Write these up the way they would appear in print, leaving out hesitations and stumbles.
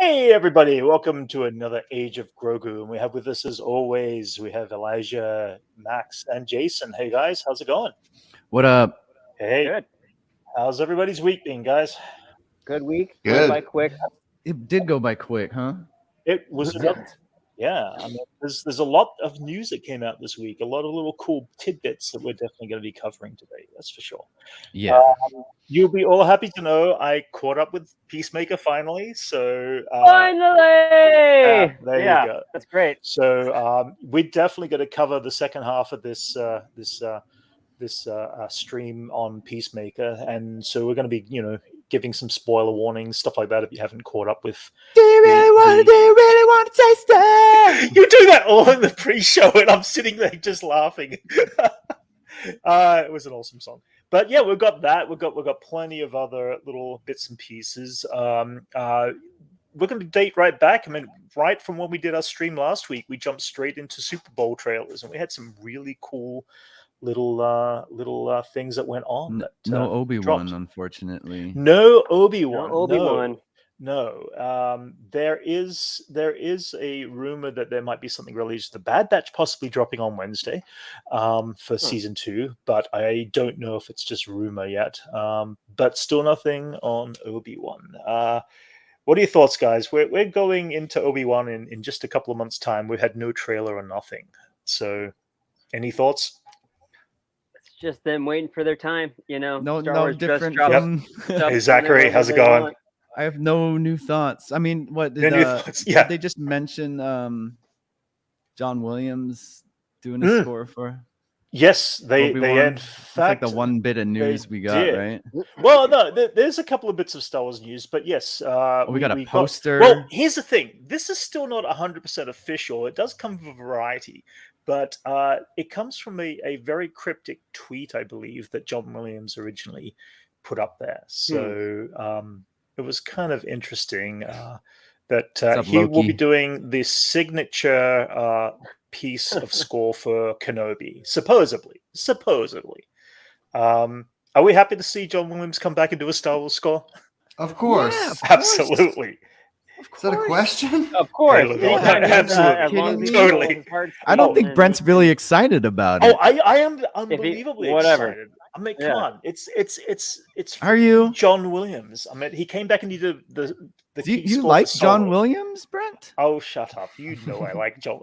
Hey everybody, welcome to another Age of Grogu, and we have with us as always, we have Elijah, Max, and Jason. Hey guys, how's it going? What up? Hey, Good. how's everybody's week been, guys? Good week. Good. Went by quick. It did go by quick, huh? It was another, yeah. I mean, there's a lot of news that came out this week, a lot of little cool tidbits that we're definitely going to be covering today. That's for sure. Yeah. You'll be all happy to know I caught up with Peacemaker finally. So Finally! there you go. That's great. So we're definitely going to cover the second half of this stream on Peacemaker, and so we're going to be, giving some spoiler warnings, stuff like that. If you haven't caught up with, Do you really want to taste it? you do that all in the pre-show, and I'm sitting there just laughing. It was an awesome song, but yeah, we've got that. We've got plenty of other little bits and pieces. We're going to date right back. I mean, right from when we did our stream last week, we jumped straight into Super Bowl trailers, and we had some really cool little things that went on. No Obi-Wan, dropped. Unfortunately. No Obi-Wan. No Obi-Wan. No. There is a rumor that there might be something released to Bad Batch possibly dropping on Wednesday for season 2, but I don't know if it's just rumor yet. But still nothing on Obi-Wan. What are your thoughts, guys? We're going into Obi-Wan in just a couple of months' time. We've had no trailer or nothing. So, any thoughts? It's just them waiting for their time, No Star Wars different just from. Hey, Zachary, how's it going? I have no new thoughts. I mean, what did, Yeah. did they just mention John Williams doing a score for? Yes, they Obi-Wan? in It's fact like the one bit of news we got, did. right? Well, no, there's a couple of bits of Star Wars news, but yes, we got a poster. Well, here's the thing: this is still not 100% official. It does come from Variety, but it comes from a very cryptic tweet, I believe, that John Williams originally put up there. So it was kind of interesting that he will be doing this signature piece of score for Kenobi, supposedly. Are we happy to see John Williams come back and do a Star Wars score? Of course. Yeah, of Absolutely. Is that a question? Of course. Hey, look, absolutely. As long as he's Totally. holding parts I don't and- think Brent's really excited about Oh, it. I am unbelievably whatever. excited. I mean, come Yeah. on, it's Are you? John Williams. I mean, he came back and he did the Do key you score like for John Solo. Williams, Brent? Oh, shut up! You know I like John.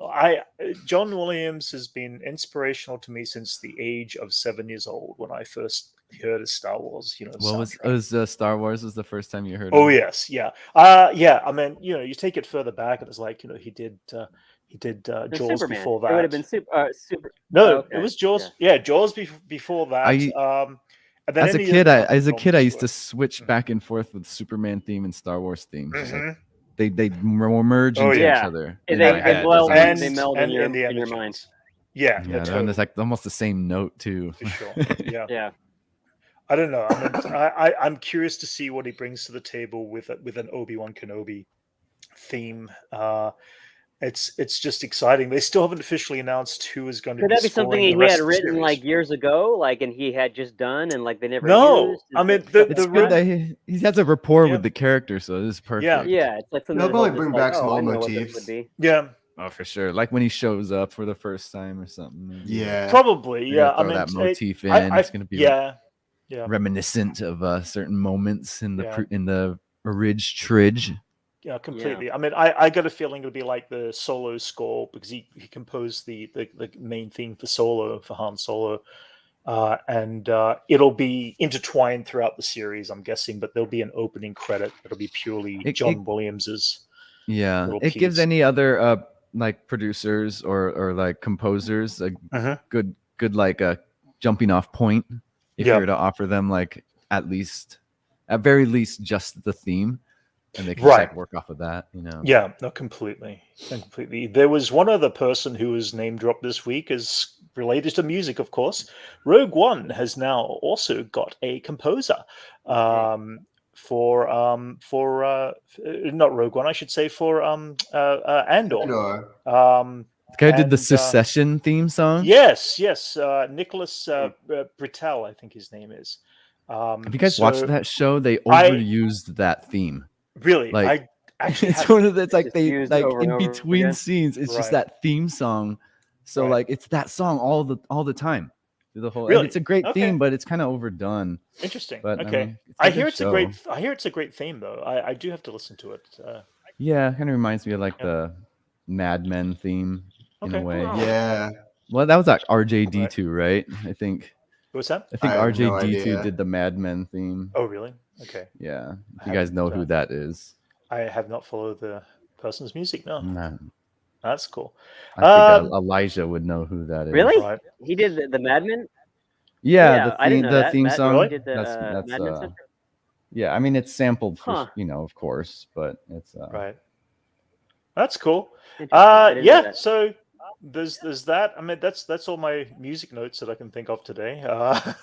John Williams has been inspirational to me since the age of 7 years old when I first heard of Star Wars. What was Star Wars was the first time you heard? Oh of it? yes, yeah. I mean, you take it further back, and it's like he did The Jaws Superman. before that. It would have been super. No, okay. it was Jaws. Yeah, Jaws before that. And then As a any kid, other I films used to were- switch back and forth with Superman theme and Star Wars theme. Just like, Mhm. they merge Oh, into yeah. each other. They in my head. blend, It's they like- meld in your mind. Jones. Yeah, Yeah, totally, and it's like almost the same note too. for sure. Yeah. Yeah. I don't know. I'm curious to see what he brings to the table with an Obi-Wan Kenobi theme. It's just exciting. They still haven't officially announced who is going to Could be that be something scoring the he rest had of the written series. like years ago, and he had just done, and they never No, used? I mean, Is the- it It's the good red- that he has a rapport Yeah. with the character, so it is perfect. yeah, it's like something They'll that probably just bring like, back some oh, I old know what this motifs. would be. Yeah, Oh, for sure. Like when he shows up for the first time or something. Yeah. probably. They're Yeah, gonna I throw mean, that motif in. I- It's gonna be yeah. reminiscent of certain moments in the Yeah. in the Tridge. Yeah, completely. I mean, I got a feeling it'll be like the Solo score because he composed the main theme for Solo, for Han Solo, and it'll be intertwined throughout the series, I'm guessing. But there'll be an opening credit that'll be purely John Williams's. Yeah, Little it gives piece. any other like producers or like composers a Uh-huh. good like a jumping off point if Yeah. you were to offer them like at very least just the theme, and they can Right. just like work off of that, Yeah, no, completely. There was one other person who was name dropped this week as related to music, of course. Rogue One has now also got a composer for not Rogue One, I should say, for Andor. Andor. The guy who did the And, Secession theme song. Yes, Nicholas Britell, I think his name is. Have you guys so- watched that show? They I- overused that theme. Really, Like, actually It's haven't. one of the, it's like Just they used like over and in over between again. scenes, it's just Right. that theme song. So Right. like it's that song all the time through the whole. And Really? it's a great Okay. theme, but it's kind of overdone. Interesting. But Okay. I mean, it's I a hear good it's a show. great. I hear it's a great theme though. I do have to listen to it. Yeah, kind of reminds me of like Yeah. the Mad Men theme in a Okay. way. Oh. Yeah. Well, that was like RJD2, right? I think What's that? I think I have no RJD2 idea. did the Mad Men theme. Oh, really? Okay. Yeah, if I you guys know haven't, who that is. I have not followed the person's music. No, Nah, that's cool. I think Elijah would know who that is. Really? Right. He did the Mad Men? Yeah, Yeah, I didn't know the that. theme Matt song. Really? did the That's Mad Men soundtrack? yeah. I mean, it's sampled for Huh. of course, but it's Right. That's cool. Interesting. I didn't know Yeah. that. So there's that. I mean, that's all my music notes that I can think of today. At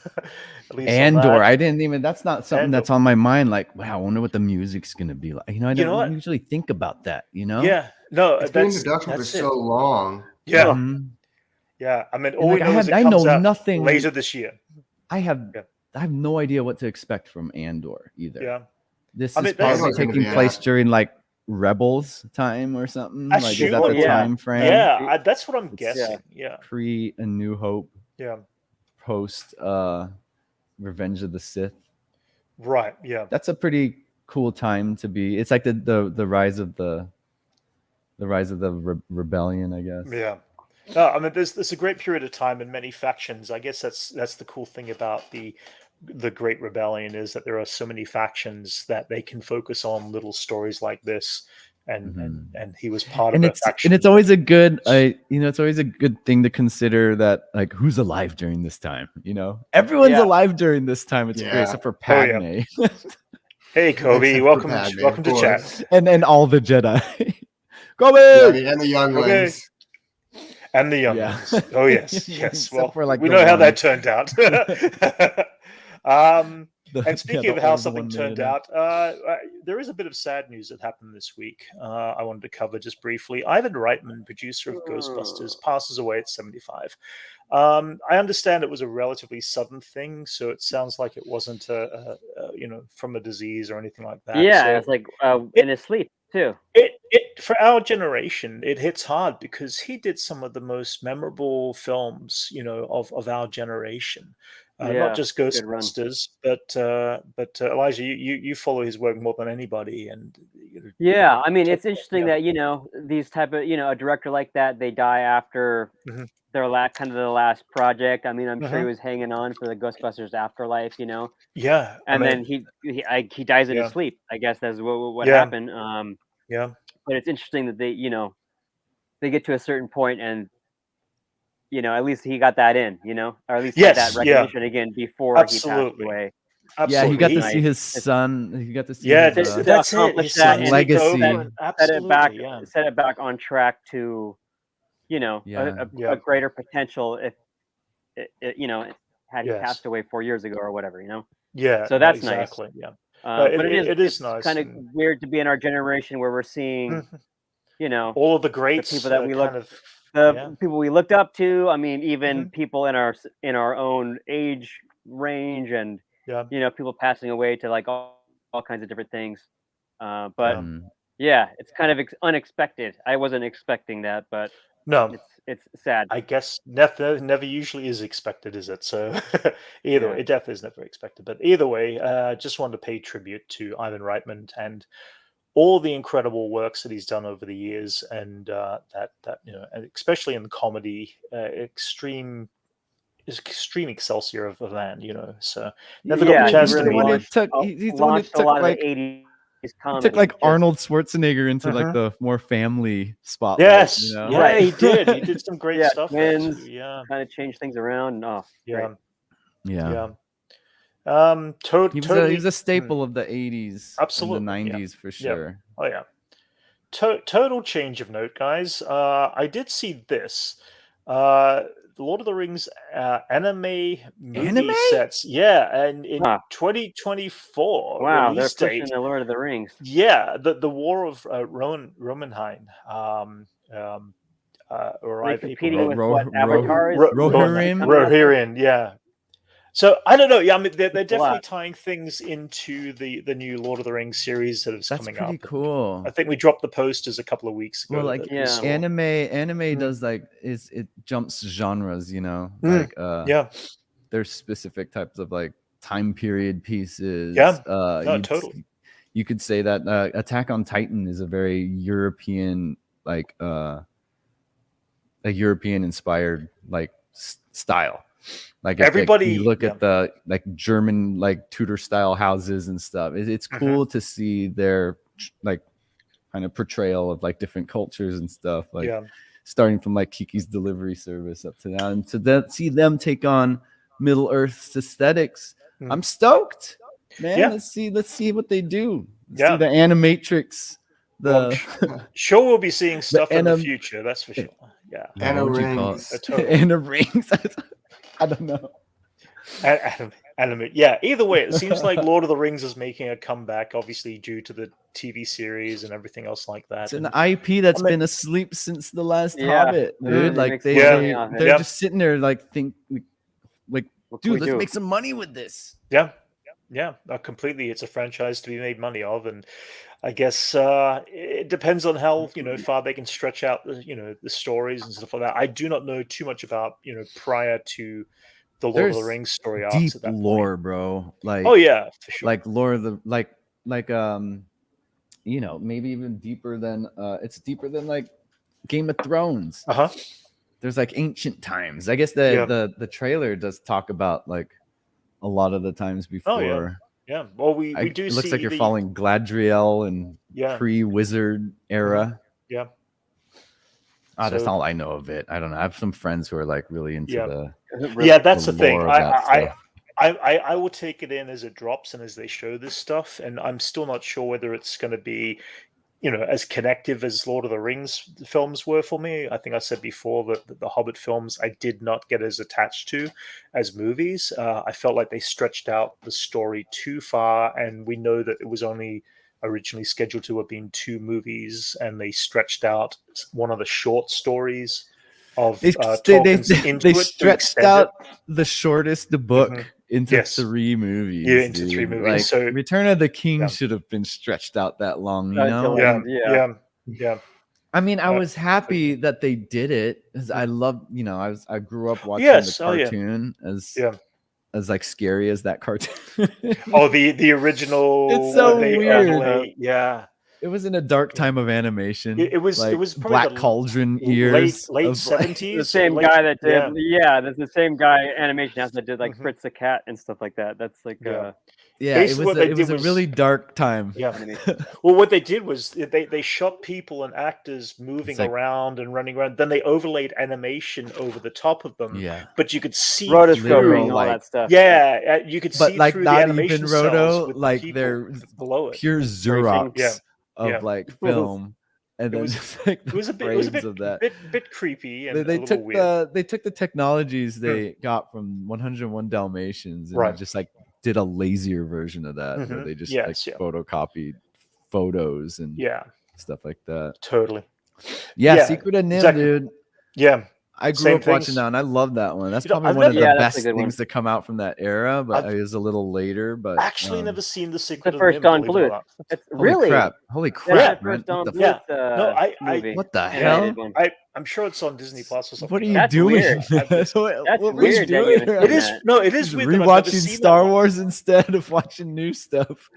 least on Andor. that. I didn't even. That's not something Andor. that's on my mind. Like, wow, I wonder what the music's gonna be like. You know, I You know don't what? usually think about that. You know. Yeah. No, It's been that's introduction for that's so it. long. Yeah. Mhm. Yeah. I mean, And, all we like, know is it I comes know out nothing. later this year. I have Yeah. no idea what to expect from Andor either. Yeah. This I is mean, that's- probably Andor's gonna taking be place a- during like Rebels time or something. Like, is that Assume- the yeah. time frame? Yeah, that's what I'm It's- guessing. Yeah. Pre A New Hope, Yeah. post Revenge of the Sith. Right. Yeah. That's a pretty cool time to be. It's like the rise of the rebellion, I guess. Yeah. No, I mean, there's a great period of time and many factions. I guess that's the cool thing about the Great Rebellion is that there are so many factions that they can focus on little stories like this, and he was part And of a it's faction. and it's always a good it's always a good thing to consider that, like, who's alive during this time. You know, everyone's Yeah. alive during this time. It's great, Yeah. except for Oh, yeah. Padme. Hey, Kobe, Except for welcome Padme, welcome of to chat. course. and all the Jedi. Kobe. Yeah, and the younglings. Okay. And the young Yeah. ones. Oh yes, yes. Except Well, for, like, we the know how one. that turned out. And speaking of how something one turned minute. out, there is a bit of sad news that happened this week. I wanted to cover just briefly. Ivan Reitman, producer of Ghostbusters, passes away at 75. I understand it was a relatively sudden thing, so it sounds like it wasn't from a disease or anything like that. Yeah, So it's like in his sleep too. it for our generation, it hits hard because he did some of the most memorable films, of our generation. Yeah, Not just good run. Ghostbusters, but Elijah, you follow his work more than anybody, and Yeah, I mean, it's Yeah. interesting that these type of a director like that, they die after Mhm. their last project. I mean, I'm sure he Mhm. was hanging on for the Ghostbusters Afterlife, Yeah, and then he dies in Yeah. his sleep. I guess that's what Yeah. happened. yeah, But it's interesting that they get to a certain point and at least he got that in, or at least had Yes, that yeah. recognition again before he passed Absolutely. away. Yeah, absolutely. he got to Nice. see his son. He got to see Yeah, his, that's it. accomplish His that son and take over, legacy. and absolutely, yeah. Set it back on track to, Yeah. a greater potential if had he Yes. passed away 4 years ago or whatever, Yeah, So no, that's nice. exactly. Yeah. No, But it is it's nice, kind of and- weird to be in our generation where we're seeing, Mhm. All of the greats, people that we kind look- of, the yeah. people we looked up to. I mean, even Mhm. people in our own age range, and Yeah. people passing away to like all kinds of different things. But Mm. yeah, it's kind of unexpected. I wasn't expecting that, but No, it's sad. I guess never usually is expected, is it? So either Yeah. way, it definitely is never expected. But either way, just wanted to pay tribute to Ivan Reitman and all the incredible works that he's done over the years, and that and especially in the comedy, extreme excelsior of a man, So never got Yeah, the he chance to really meet. launched- he's the one who launched a took, lot of like, the 80s He comedy. took like just- Arnold Schwarzenegger into like Mhm. the more family spotlight. Yes, you know? yeah, Right. he did. He did some great Yeah, stuff there twins. too. Yeah, kind of change things around. Oh, yeah, Yeah. yeah. He was Totally. a staple of the 80s Absolutely, and the yeah. 90s for sure. Oh yeah. Total change of note, guys. I did see this. The Lord of the Rings anime movie Anime? sets. Yeah, and in Huh. 2024 wow, they're release pushing date. the Lord of the Rings. Yeah, the War of Romanheim. Or Are they I people competing know- with Ro- what Ro- Avatar is? Ro- Rohirrim? coming out there? Rohirrim, yeah. So I don't know. Yeah, I mean they're It's a definitely lot. tying things into the new Lord of the Rings series that is That's coming pretty up. cool. I think we dropped the posters a couple of weeks ago. Well, like that we Yeah. saw. anime does like it jumps genres, like Yeah, there's specific types of like time period pieces. Yeah. No, totally. You could say that Attack on Titan is a very European like a European inspired like style. Like Everybody- you look yeah. at the like German like Tudor style houses and stuff. It's cool to see their like kind of portrayal of like different cultures and stuff. Like Yeah. starting from like Kiki's Delivery Service up to now, and to then see them take on Middle Earth's aesthetics. I'm stoked, man. Yeah. Let's see what they do. Let's Yeah. see the Animatrix. Well, Sure, we'll be seeing stuff in the anim- future. That's for sure. Yeah. Anna What would you call Rings. it? Totally. Anna Rings. I don't know. Anime. Yeah. Either way, it seems like Lord of the Rings is making a comeback, obviously due to the TV series and everything else like that. It's an And IP that's I mean- been asleep since the last Yeah. Hobbit, Mhm. dude. They Like make they, some money off it. they're Yeah. just sitting there like What can dude, we let's do? make some money with this. yeah, completely. It's a franchise to be made money of, and I guess it depends on how far they can stretch out the stories and stuff like that. I do not know too much about prior to the Lord of the There's Rings story arcs Deep at that lore, point. bro. Like Oh yeah, for sure. like lore of the like maybe even deeper than it's deeper than like Game of Thrones. Uh-huh. There's like ancient times. I guess Yeah. the trailer does talk about like a lot of the times before. Oh, yeah. Yeah. Well, we do It looks see like you're the- following Gladriel and Yeah. pre-wizard era. Yeah. That's So- all I know of it. I don't know. I have some friends who are like really into Yeah. the Yeah, that's the thing. lore of that stuff. I will take it in as it drops and as they show this stuff, and I'm still not sure whether it's going to be, as connective as Lord of the Rings films were for me. I think I said before that the Hobbit films I did not get as attached to as movies. I felt like they stretched out the story too far, and we know that it was only originally scheduled to have been 2 movies, and they stretched out one of the short stories of They Tolkien's into they it to stretched extend out it. the shortest book Mhm. into Yes. 3 movies. Yeah, into 3 dude. movies. Like, So- Return of the King Yeah. should have been stretched out that long, you Until know? it- Yeah, yeah. I mean, I Uh, was happy that they did it because I love, I grew up watching Yes, the oh, yeah. cartoon Yeah. as like scary as that cartoon. Oh, the original. It's so they weird. overlay- yeah, It was in a dark time of animation. It was like probably Black the Cauldron late ears. late of, like- 70s. The same late- guy that did, yeah. yeah, that's the same guy animation house that did like Mhm. Fritz the Cat and stuff like that. That's like Yeah. Yeah, Basically what they it was did a was- really dark time. Yeah. animation. Well, what they did was they shot people and actors moving like- around and running around. Then they overlaid animation over the top of them. Yeah. But you could see Rotoscoping, literal, all like- that stuff. Yeah, you could But see like through the not animation even cells roto, with the like people they're below it. pure Xerox Yeah, of yeah. like film, and then was- just like the It was a bit, frames of that. bit creepy and They a little took weird. they took the technologies they got from 101 Dalmatians and Right. just like did a lazier version of that where Mhm. they just Yes, like yeah. photocopied photos and Yeah, stuff like that. totally. Yeah, Yeah, Secret of Nim, exactly. dude. Yeah, I grew Same up watching things. that, and I love that one. That's You know, probably I've one of the never- Yeah, that's best a good one. things to come out from that era, but I've it was a little later. But actually never seen the Secret of first Nim, Don believe it or Bluth. not. It's holy really crap! Holy Yeah, crap! that Brent, first Don what the Yeah. Bluth No, I- movie. what the Animated hell? one. I'm sure it's on Disney Plus or something. What are you That's doing? weird. what That's what were you weird that you doing? haven't It seen is that. no, it is Just weird. that I've never rewatching seen Star that one. Wars instead of watching new stuff.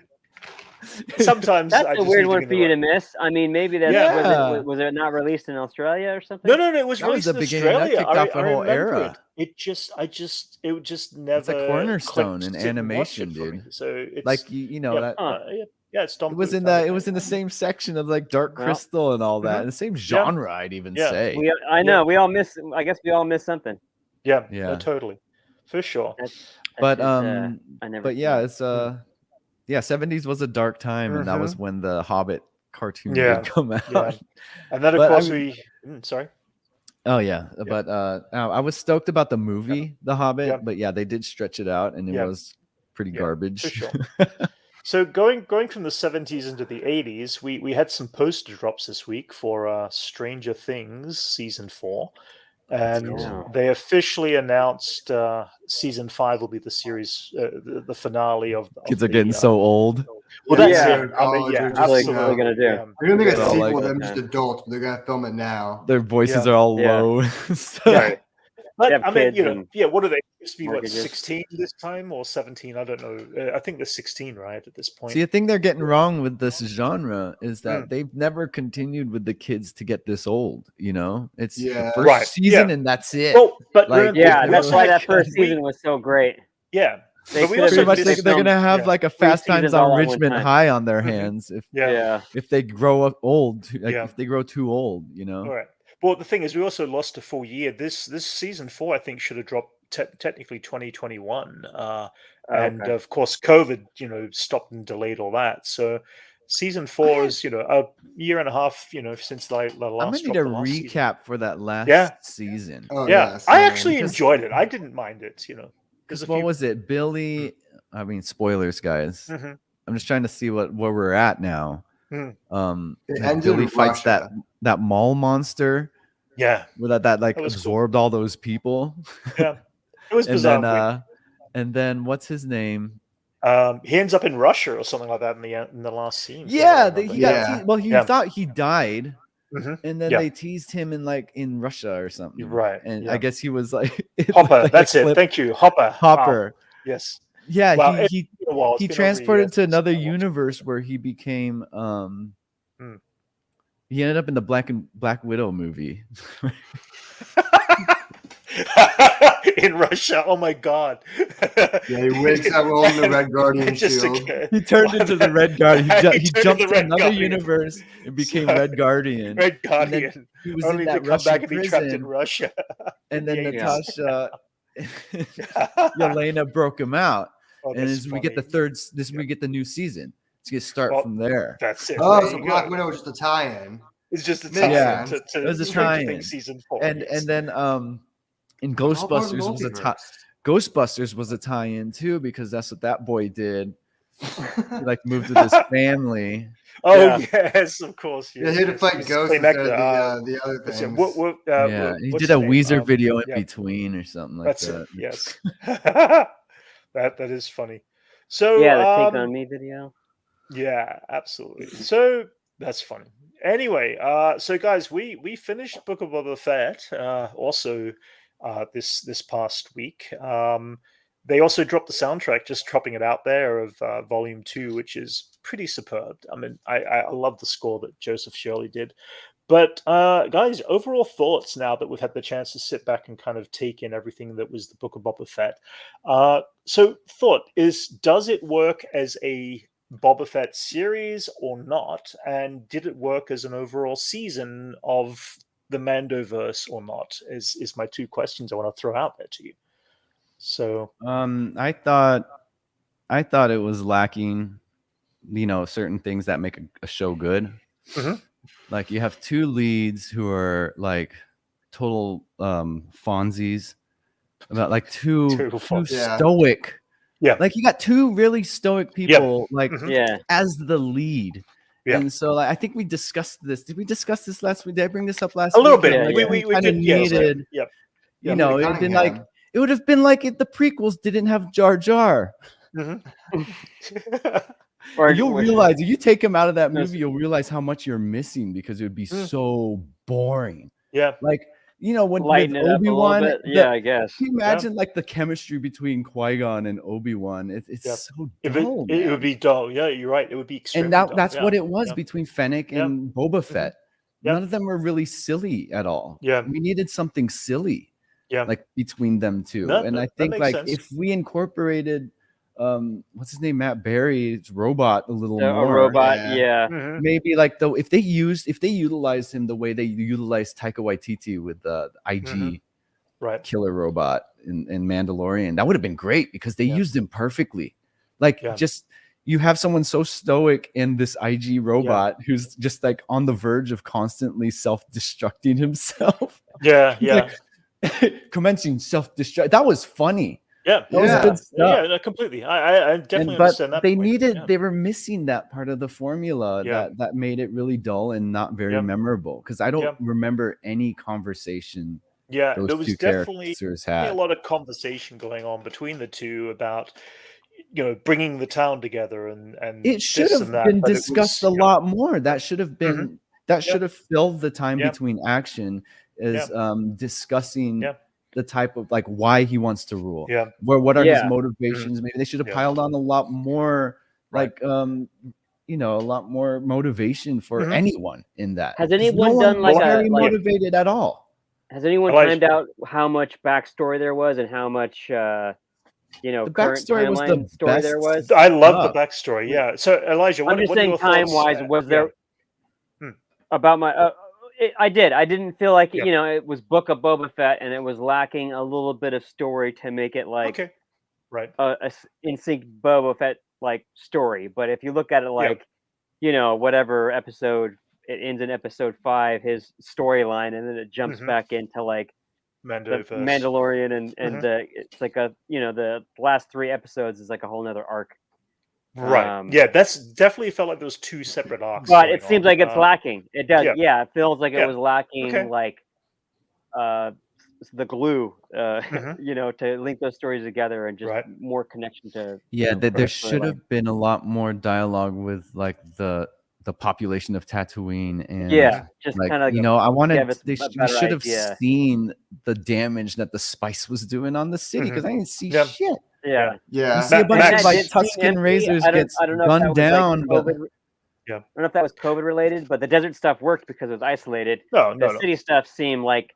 Sometimes That's I a just weird need one be for in you the to right- miss. I mean, maybe that's Yeah. was it not released in Australia or something? No, it was That was released the in beginning. That Australia. kicked off the I whole remember era. It just never. It's a cornerstone clicked in to sit and watch animation, it for me. dude. So it's Like you know yeah, that yeah, it's Don it was Bluth, in I that. It think. was in the same section of like Dark Well, Crystal and all that, mhm. and the same genre. I'd even Yeah. say. I know we all miss. I guess we all miss something. Yeah, Yeah. no, totally, for sure. That's But just, I never. but yeah, it's yeah, 70s was a dark time, and that was when the Hobbit cartoon Yeah, did come out. Yeah, and then of But, I course mean- sorry. Oh yeah, but I was stoked about the movie, The Hobbit, Yeah. but yeah, they did stretch it out, and it Yeah. was pretty Yeah, garbage. for sure. So going from the 70s into the 80s, we had some poster drops this week for Stranger Things season 4. and Yeah. they officially announced season 5 will be the series, the finale of Kids the, are getting so old. well. That's Yeah. it. I mean, yeah, they're just, Absolutely absolutely. gonna do. Yeah. They're gonna make a They're all sequel like- of them just adults, but they're gonna film it now. Their voices Yeah. are all Yeah. low. Yeah. But have I mean, kids and what are they supposed to be? What, mortgages. 16 this time or 17? I don't know. I think they're 16, right, at this point. See, the thing they're getting wrong with this genre is that Mm. they've never continued with the kids to get this old. You know, it's Yeah. the first Right, season yeah. and that's it. Well, but Like, remember, Yeah, If that's you- why that like, first we- season was so great. Yeah, They but we could have also pretty much missed- they're gonna have yeah. like a 3 Fast Times seasons on all at one Richmond time. High on their Mhm. hands yeah. if they grow up old, like Yeah. if they grow too old, you know. All right. Well, the thing is, we also lost a full year. This season 4, I think, should have dropped technically 2021, and Okay. of course, COVID, stopped and delayed all that. So, season 4 is, a year and a half, since the last. I'm gonna need dropped a the last season. recap for that last Yeah. season. Oh Yeah, yes, I man. actually Because- enjoyed it. I didn't mind it. Because what was it, Billy? I mean, spoilers, guys. Mhm. I'm just trying to see where we're at now. Mm. It Like ended Billy in fights Russia. that mall monster Yeah, where that like That was cool. absorbed all those people. yeah. It was and bizarre. then and then what's his name? He ends up in Russia or something like that in the last scene. Yeah, he he Yeah. got well. He Yeah. thought he died, Mhm. and then Yeah. they teased him in Russia or something. You're right, And yeah. I guess he was like it looked Hopper. like a That's it. clip. Thank you, Hopper. Hopper. Yes. Yeah, Well, he it's been a while. It's he been over a transported year to since another I watched it. universe where he became he ended up in the Black Widow movie. in Russia. Oh my god. Yeah, he wakes up holding the Red Guardian It just shield. occurred. He turned into the Red Guardian. He He turned jumped into to Red another Guardian. universe and became So- Red Guardian. Red then Guardian. He was Only in to that come Russian back and be trapped in prison, Russia. and then Yeah. Natasha Yelena broke him out. Oh, And that's as we get the funny. we get the new season. Let's get start Well, from there. That's it. Oh, There so you Black go. Widow was just a tie-in. It's just a Makes tie-in sense. to It was a Stranger tie-in. Things season 4. And yes. then in All part of the Ghostbusters was a tie. multiverse. Ghostbusters was a tie-in too because that's what that boy did. He like moved with his family. Oh Yeah. yes, of course. Yeah, Yes, he had to yes. fight He's Ghost Peacemaker, instead of the other what's it- things. Yeah, he what's did a his name? Weezer video in yeah. between or something like That's that. it. Yes. that is funny. So Yeah, the Take on Me video. yeah, absolutely. So that's funny. Anyway, so guys, we finished Book of Boba Fett also this past week. They also dropped the soundtrack, just dropping it out there of Volume 2, which is pretty superb. I mean, I love the score that Joseph Shirley did. But guys, overall thoughts now that we've had the chance to sit back and kind of take in everything that was the Book of Boba Fett. So thought is, does it work as a Boba Fett series or not? And did it work as an overall season of the Mandoverse or not? Is my two questions I want to throw out there to you. So I thought it was lacking, certain things that make a show good. Mhm. Like you have two leads who are like total Fonzies, about like two Total Fonzie. Yeah. stoic. Yeah. Like you got two really stoic people like Mhm. Yeah. as the lead. Yeah. And so like, I think we discussed this. Did we discuss this last week? Did I bring this up last a little week? bit. Yeah, We kind of did. Yes. needed, Yep. you know, Billy it would been like Cunningham. it would have been like if the prequels didn't have Jar Jar. Mhm. Or You'll realize if you take him out of that Yes. movie, you'll realize how much you're missing because it would be Mm. so boring. Yeah. Like, when lighten with it up a little Obi-Wan, bit. Yeah, I guess. can you imagine like the chemistry between Qui-Gon and Obi-Wan? It's Yeah. so If dull. it man. would be dull. Yeah, you're right. It would be extremely And dull. that's Yeah. what it was Yeah. between Fennec Yeah. and Boba Fett. Yeah. None of them were really silly at all. Yeah. We needed something silly, Yeah. like between them two. No, and I that think makes like sense. if we incorporated what's his name, Matt Berry's robot a little A more, robot. Yeah. Yeah. Mhm. maybe like though if they utilized him the way they utilized Taika Waititi with the IG Mhm. Right. killer robot in Mandalorian, that would have been great because they Yeah. used him perfectly. Like Yeah. just you have someone so stoic in this IG robot who's just like on the verge of constantly self-destructing himself. Yeah. He's Yeah. like, commencing self-destruct. That was funny. Yeah. That was Yeah. good stuff. Yeah. No, completely. I definitely But understand that. they point. needed, Yeah. they were missing that part of the formula Yeah. that made it really dull and not very Yeah. memorable. Because I don't Yeah. remember any conversation Yeah, those there was two definitely characters a had. lot of conversation going on between the two about bringing the town together and It should this have and that. been But it discussed was a lot more. That should have Mhm. been that should have filled the time Yep. between action is discussing Yep. the type of like why he wants to rule. Yeah. What are his Yeah. motivations? Maybe they should have Yeah. piled on a lot more Right. like a lot more motivation for Mhm. anyone in that. Has 'Cause anyone no done one like was a very motivated at all. Has anyone Elijah. timed out how much backstory there was and how much The current backstory was the timeline story best there was? I love the stuff. backstory. Yeah. So Elijah, I'm what just are saying, your time thoughts? wise, was Yeah. there about my? I did. I didn't feel like Yeah. it was Book of Boba Fett, and it was lacking a little bit of story to make it like Okay. Right. a in sync Boba Fett like story. But if you look at it like whatever episode it ends in episode 5, his storyline, and then it jumps Mhm. back into like the Mandoverse. Mandalorian and Mhm. it's like the last 3 episodes is like a whole nother arc. Right. Yeah, that's definitely felt like there was 2 separate arcs. But going it seems on. like it's lacking. It does. yeah. Yeah, it feels like Yeah. it was lacking Okay. like the glue, Mhm. to link those stories together and just Right. more connection to Yeah, there the should storyline. have been a lot more dialogue with like the population of Tatooine and Yeah, just like kind of I wanted give us we a better should have idea. seen the damage that the spice was doing on the city because I didn't see Yeah. shit. Yeah. Yeah. You see a bunch Max- of like That did seem Tusken empty. Raiders I don't gets know if that gunned was, like, down, but COVID. Yeah. I don't know if that was COVID related, but the desert stuff worked because it was isolated. No, The no. city stuff seemed like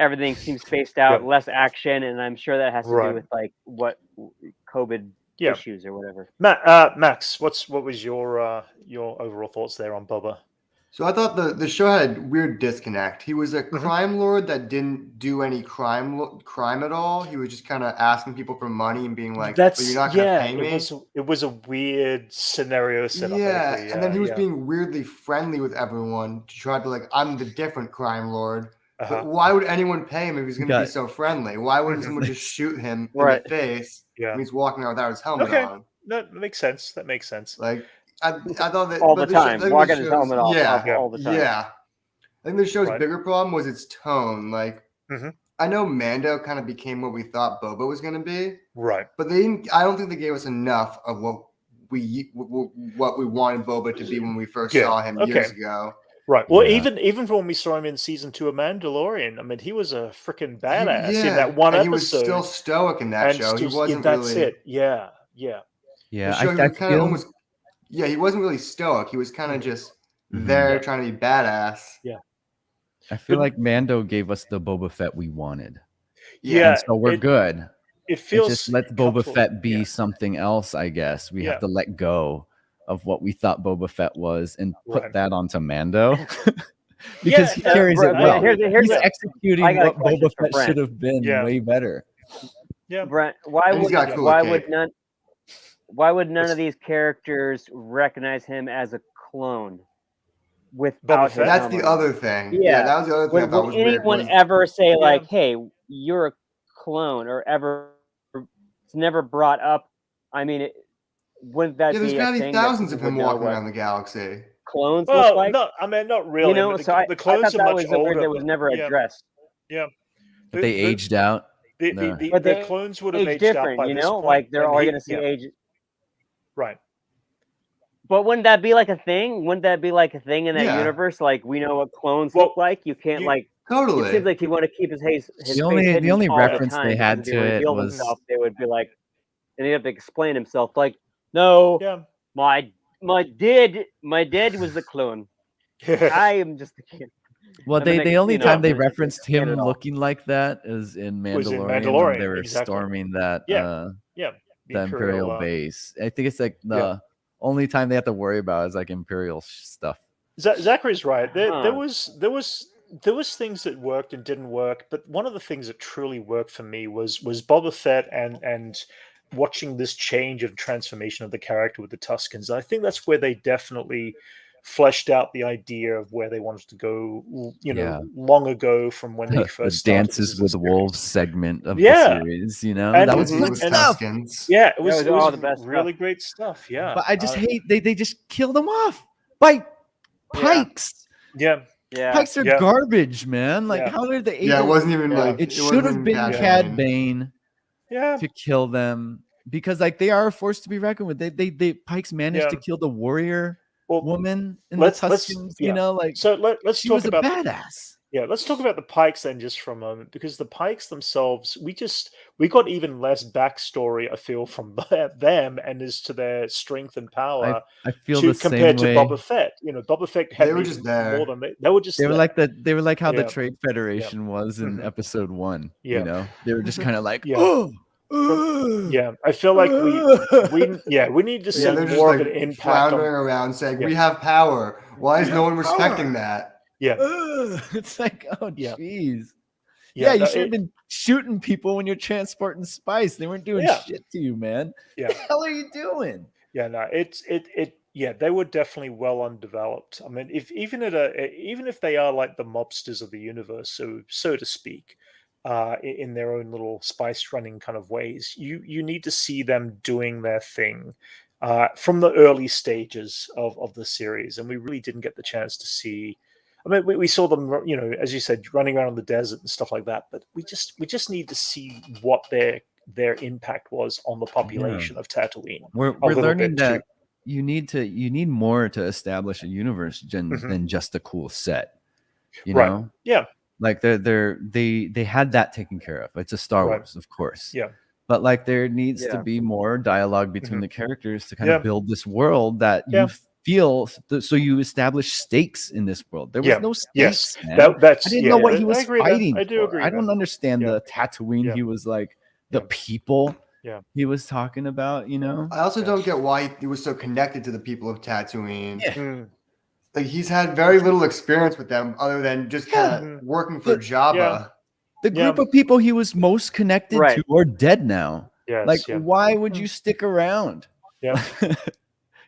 everything seems spaced out, Yeah. less action, and I'm sure that has to Right. do with like what COVID Yeah. issues or whatever. Max, what was your overall thoughts there on Boba? So I thought the show had a weird disconnect. He was a crime lord that didn't do any crime at all. He was just kind of asking people for money and being like, "But you're not gonna pay me." It was a weird scenario setup. Yeah, and then he was being weirdly friendly with everyone to try to be like, "I'm the different crime lord." But why would anyone pay him if he's going to be so friendly? Why wouldn't someone just shoot him in the face when he's walking out without his helmet on? That makes sense. That makes sense. Like I thought that all the time, walking his helmet off all the time. Yeah, I think the show's bigger problem was its tone. Like I know Mando kind of became what we thought Boba was going to be, right? But they didn't. I don't think they gave us enough of what we wanted Boba to be when we first saw him years ago. Right. Well, even when we saw him in season 2 of Mandalorian, I mean, he was a freaking badass in that one episode. He was still stoic in that show. He wasn't that's really. it. Yeah. He wasn't really stoic. He was kind of just there trying to be badass. Yeah. I feel like Mando gave us the Boba Fett we wanted. Yeah. And so we're good. It feels just let Boba Fett be something else, I guess. We have to let go of what we thought Boba Fett was and put that onto Mando. Because he carries it well. He's executing what Boba Fett should have been way better. Yeah, Brent, why would none of these characters recognize him as a clone? Without him, that's the other thing. Yeah, that was the other thing. Would anyone ever say like, "Hey, you're a clone," or ever? It's never brought up. I mean, wouldn't that be? There's got to be thousands of him walking around the galaxy. Clones look like? No, I mean, not really. The clones are much older. That was never addressed. Yeah, but they aged out. The clones would have aged different, out by this point. Like they're all going to see age. Right. But wouldn't that be like a thing? Wouldn't that be like a thing in that universe? Like we know what clones look like. You can't totally. It seems like you want to keep his face. The only reference they had to it was they would be like, and he'd have to explain himself. Like, no, my dad was the clone. I am just the kid. Well, the only time they referenced him looking like that is in Mandalorian. When they were storming that the Imperial base. I think it's like the only time they have to worry about is like Imperial stuff. Zachary's right. There was things that worked and didn't work, but one of the things that truly worked for me was Boba Fett and watching this change and transformation of the character with the Tuskens. I think that's where they definitely fleshed out the idea of where they wanted to go, long ago from when they first the Dances with Wolves segment of the series, and that was good stuff. Yeah, it was all the best really stuff. great stuff. Yeah, but I just hate they just killed them off by pikes. Yeah. Pikes are garbage, man. Like, how are they able? Yeah, it wasn't even like it should have been Cad Bane. To kill them, because like they are a force to be reckoned with. They Pikes managed to kill the warrior woman in the Tuskens. You know, like so let's she talk was about a badass. Let's talk about the Pikes then just for a moment, because the Pikes themselves, we got even less backstory, I feel, from them and as to their strength and power. I feel the compared same to way. Boba Fett. You know, Boba Fett had they were just there. More than they were just. They were like how the Trade Federation was in Episode 1. You know, they were just kind of like, I feel like we need to see more of an impact. Floundering around saying we have power. Why is no one respecting that? Yeah, it's like, oh jeez. You should have been shooting people when you're transporting spice. They weren't doing shit to you, man. Yeah, what the hell are you doing? Yeah, no, they were definitely well undeveloped. I mean, even if they are like the mobsters of the universe, so to speak, in their own little spice running kind of ways, you need to see them doing their thing from the early stages of the series, and we really didn't get the chance to see. I mean, we saw them, you know, as you said, running around the desert and stuff like that, but we just need to see what their impact was on the population of Tatooine. We're learning that you need more to establish a universe than just a cool set. You know? Yeah. Like they had that taken care of. It's a Star Wars, of course. Yeah. But like there needs to be more dialogue between the characters to kind of build this world that you feel, so you establish stakes in this world. There was no stakes. Man. I didn't know what he was fighting. I do agree. I don't understand the Tatooine. He was like the people. He was talking about. You know. I also don't get why he was so connected to the people of Tatooine. Like he's had very little experience with them other than just kind of working for Jabba. The group of people he was most connected to are dead now. Why would you stick around?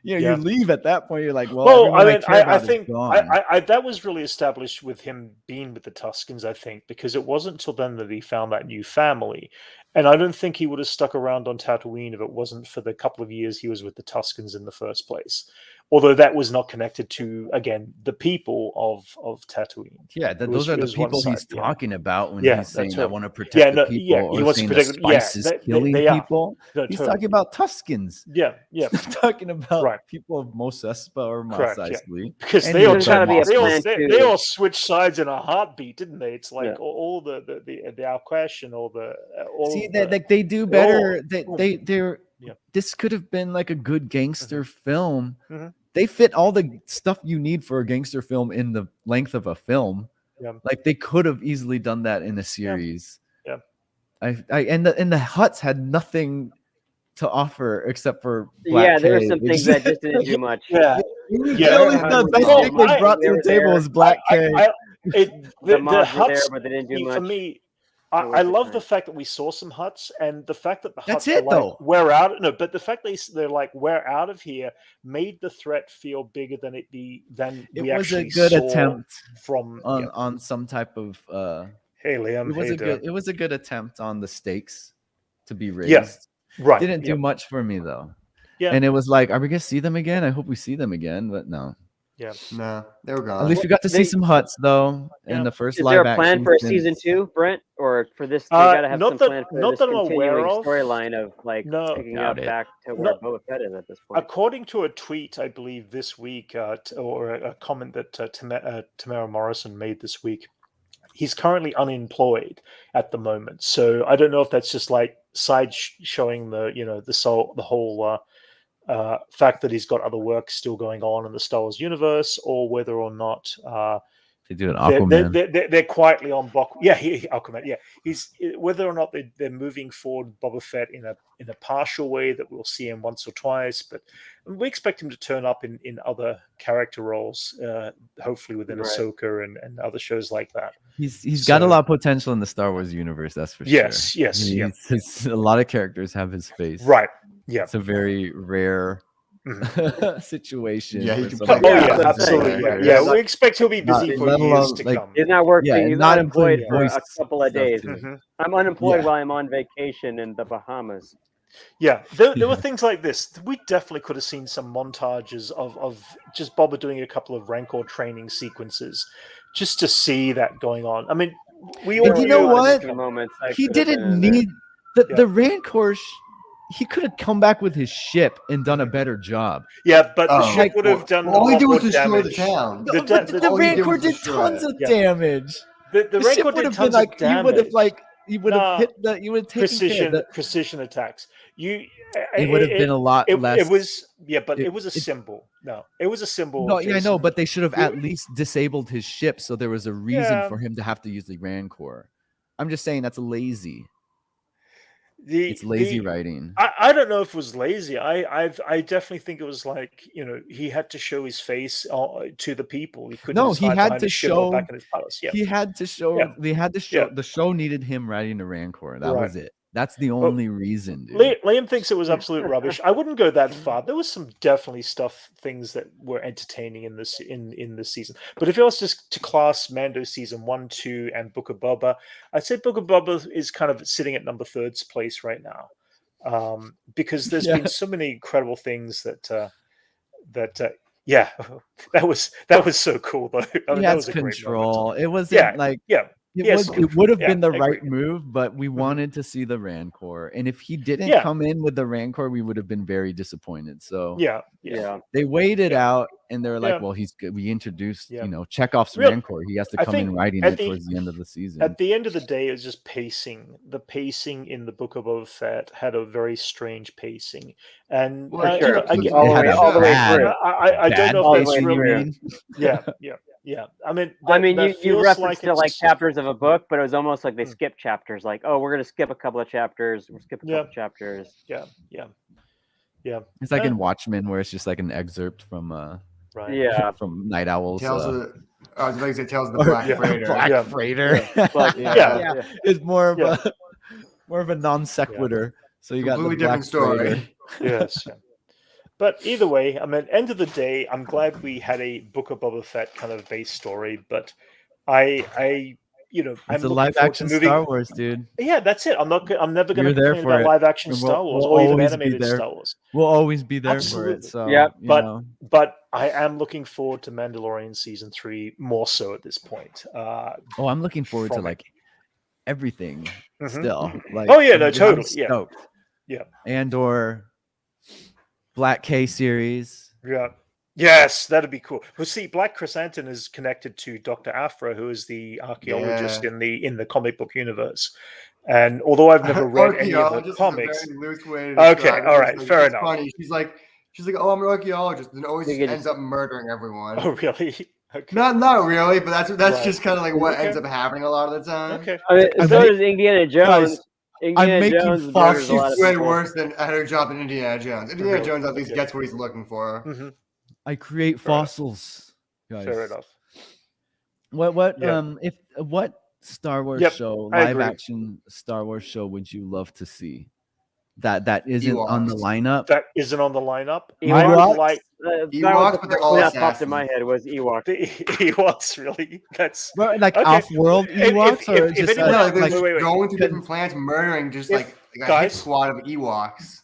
You leave at that point. You're like, well, I think that was really established with him being with the Tuskens, I think, because it wasn't until then that he found that new family. And I don't think he would have stuck around on Tatooine if it wasn't for the couple of years he was with the Tuskens in the first place. Although that was not connected to, again, the people of Tatooine. Yeah, those are the people he's talking about when he's saying, I want to protect the people. Yeah, he wants to protect spice is killing people. He's talking about Tuskens. Yeah. He's talking about people of Mos Espa or Mos Eisley. Because they all switched sides in a heartbeat, didn't they? It's like all the Alquesh and all the... they do better. They're... This could have been like a good gangster film. They fit all the stuff you need for a gangster film in the length of a film. Like they could have easily done that in a series. And the Hutts had nothing to offer except for Black there were some things that just didn't do much. The best thing they brought to the table was Black K. The Hutts, there, but they didn't do much. For me, I love the fact that we saw some Hutts, and the fact that the Hutts are like, we're out. No, but the fact they're like, we're out of here, made the threat feel bigger than it was a good attempt from on some type of. Hey Liam, it was a good attempt on the stakes to be raised. Didn't do much for me though. And it was like, are we gonna see them again? I hope we see them again, but no. No, they were gone. At least we got to see some Hutts though in the first live action. Is there a plan for season 2, Brent, or for this? They gotta have some plan for this continuing storyline of like picking up back to where Boba Fett is at this point. According to a tweet, I believe this week, or a comment that Tamara Morrison made this week, he's currently unemployed at the moment. So I don't know if that's just like showing the whole. Fact that he's got other work still going on in the Star Wars universe, or whether or not they do an Aquaman. They're quietly on Aquaman. Yeah, he's whether or not they're moving forward Boba Fett in a partial way that we'll see him once or twice, but we expect him to turn up in other character roles, hopefully within Ahsoka and other shows like that. He's got a lot of potential in the Star Wars universe, that's for sure. Yes. A lot of characters have his face. Right. Yeah, it's a very rare situation. Yeah, absolutely. Yeah, we expect he'll be busy for years to come. He's not working. He's not employed for a couple of days. I'm unemployed while I'm on vacation in the Bahamas. Yeah, there were things like this. We definitely could have seen some montages of just Boba doing a couple of Rancor training sequences, just to see that going on. I mean, we and all you know what? He didn't need the Rancor. He could have come back with his ship and done a better job. Yeah, but the ship would have done all he did was destroy the town. The Rancor did tons of damage. The Rancor did tons of damage. He would have hit the. You would have taken precision attacks. It would have been a lot less. It was it was a symbol. No, it was a symbol. No, yeah, I know, but they should have at least disabled his ship, so there was a reason for him to have to use the Rancor. I'm just saying that's lazy. It's lazy writing. I don't know if it was lazy. I definitely think it was like, he had to show his face to the people. He couldn't. No, he had to show back in his palace. Yeah. He had to show. Yeah. They had to show. Yeah. The show needed him riding the Rancor. That was it. That's the only reason, dude. Liam thinks it was absolute rubbish. I wouldn't go that far. There was some definitely things that were entertaining in this season. But if it was just to class Mando season 1, 2, and Book of Boba, I'd say Book of Boba is kind of sitting at number 3rd place right now, because there's been so many incredible things that that was so cool though. I mean, that was a control. Great it wasn't It would have been the right move, but we wanted to see the Rancor. And if he didn't come in with the Rancor, we would have been very disappointed. So they waited out, and they're like, well, he's good. We introduced, Chekhov's Rancor. He has to come in riding it towards the end of the season. At the end of the day, it's just pacing. The pacing in the Book of Boba Fett had a very strange pacing. And all the way through. I don't know if it's really... Yeah. I mean, you referenced to like chapters of a book, but it was almost like they skipped chapters. Like, oh, we're gonna skip a couple of chapters. We'll skip a couple of chapters. Yeah. It's like in Watchmen, where it's just like an excerpt from from Night Owl's. Tales of the Black Freighter. Black Freighter. It's more of a non sequitur. So you got the different story. Yes. But either way, I mean, end of the day, I'm glad we had a Book of Boba Fett kind of base story. But it's a live action Star Wars, dude. Yeah, that's it. I'm never going to complain about live action Star Wars or even animated Star Wars. We'll always be there for it. So but I am looking forward to Mandalorian season 3 more so at this point. I'm looking forward to like everything still. Like, totally. Yeah. And/or Black K series. Yeah. Yes, that'd be cool. Well, see, Black Chrysanthemum is connected to Dr. Aphra, who is the archaeologist in the comic book universe. And although I've never read any of the comics, okay, all right, fair enough. Funny. She's like, oh, I'm an archaeologist, and always ends up murdering everyone. Oh, really? Okay. Not really, but that's just kind of like what ends up happening a lot of the time. Okay. So does Indiana Jones. Indiana Jones fossils way worse than at her job than Indiana Jones. Indiana Jones at least gets what he's looking for. Mm-hmm. I create fossils, guys. Fair enough. What Star Wars show, live action Star Wars show, would you love to see? That isn't on the lineup. That isn't on the lineup. Ewoks, but they're all assassins. Popped in my head was Ewoks. The Ewoks, really? That's like off-world Ewoks, or just going to different planets, murdering just like a hit squad of Ewoks.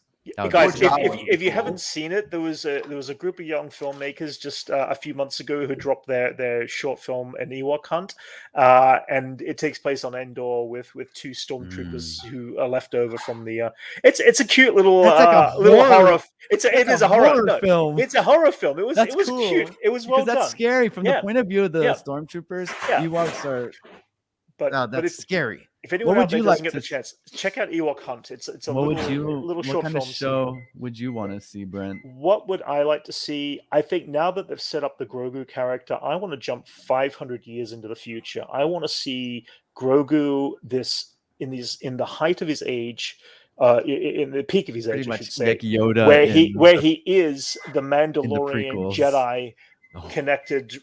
Guys, if you haven't seen it, there was a group of young filmmakers just a few months ago who dropped their short film An Ewok Hunt, and it takes place on Endor with 2 stormtroopers who are left over from the. It's a cute little little horror. It is a horror film. It's a horror film. It was cool. Cute. It was well done. That's scary from the point of view of the stormtroopers. Ewoks are. But it's scary. If anyone out there doesn't get the chance, check out Ewok Hunt. It's a little short film. What kind of show would you want to see, Brent? What would I like to see? I think now that they've set up the Grogu character, I want to jump 500 years into the future. I want to see Grogu in the height of his age, in the peak of his age, I should say, like Yoda, where he is the Mandalorian Jedi. Connected,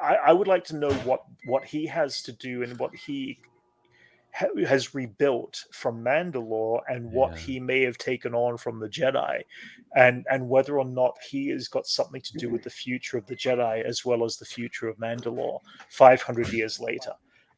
I would like to know what he has to do and what he has rebuilt from Mandalore and what he may have taken on from the Jedi, and whether or not he has got something to do with the future of the Jedi as well as the future of Mandalore 500 years later.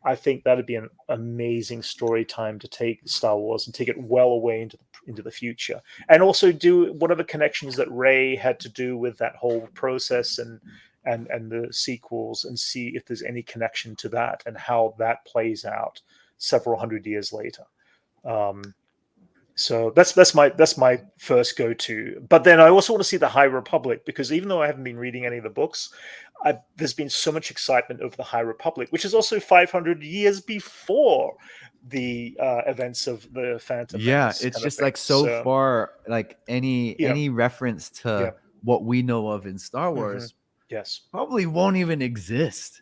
I think that'd be an amazing story time to take Star Wars and take it well away into the future, and also do whatever connections that Rey had to do with that whole process and and the sequels and see if there's any connection to that and how that plays out several hundred years later. So that's my first go-to. But then I also want to see the High Republic, because even though I haven't been reading any of the books, there's been so much excitement over the High Republic, which is also 500 years before the events of the Phantom Menace. It's just like so far, like any reference to what we know of in Star Wars, probably won't even exist.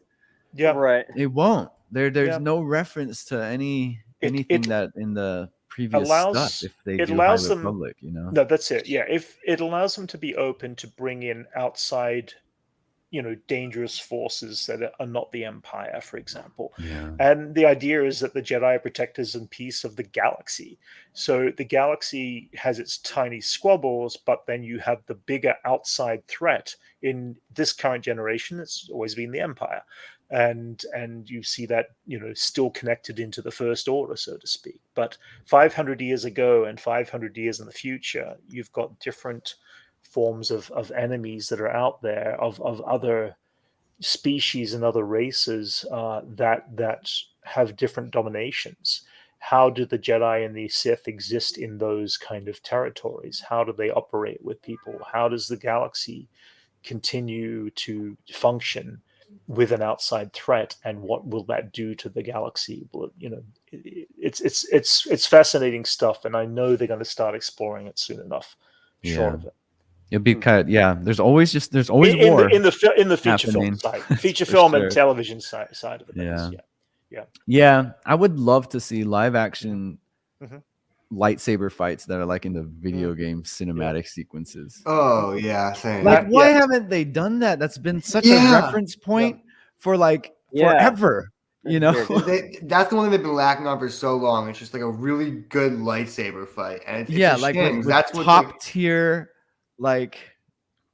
Yeah, right. It won't. There's no reference to anything that in the previous stuff. If they do High Republic, you know. No, that's it. Yeah, if it allows them to be open to bring in outside, dangerous forces that are not the Empire, for example. Yeah. And the idea is that the Jedi are protectors and peace of the galaxy. So the galaxy has its tiny squabbles, but then you have the bigger outside threat. In this current generation, it's always been the Empire. And you see that, still connected into the First Order, so to speak. But 500 years ago and 500 years in the future, you've got different forms of enemies that are out there, of other species and other races that have different dominations. How do the Jedi and the Sith exist in those kind of territories? How do they operate with people? How does the galaxy continue to function with an outside threat, and what will that do to the galaxy? It's fascinating stuff, and I know they're going to start exploring it soon enough. Short of it. It'll be kind of, there's always war in the feature film side, film and television side of it. Yeah. I would love to see live action lightsaber fights that are like in the video game cinematic sequences. Oh yeah, same. Like why haven't they done that? That's been such a reference point for like forever. That's the one thing they've been lacking on for so long. It's just like a really good lightsaber fight, and it's that's what top tier. Like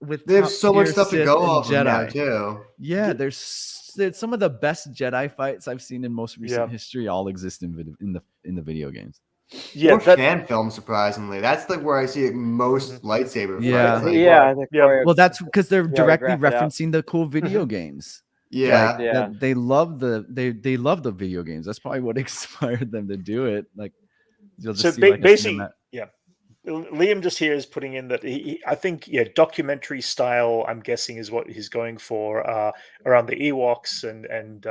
with they have so much stuff Sith to go off Jedi now too. Yeah, there's some of the best Jedi fights I've seen in most recent history all exist in the video games. Yeah, fan film, surprisingly, that's like where I see most lightsaber fights. Well, that's because they're directly referencing the cool video games. They love the video games. That's probably what inspired them to do it. Like, you'll just see basically, Liam just here is putting in that I think documentary style, I'm guessing, is what he's going for around the Ewoks and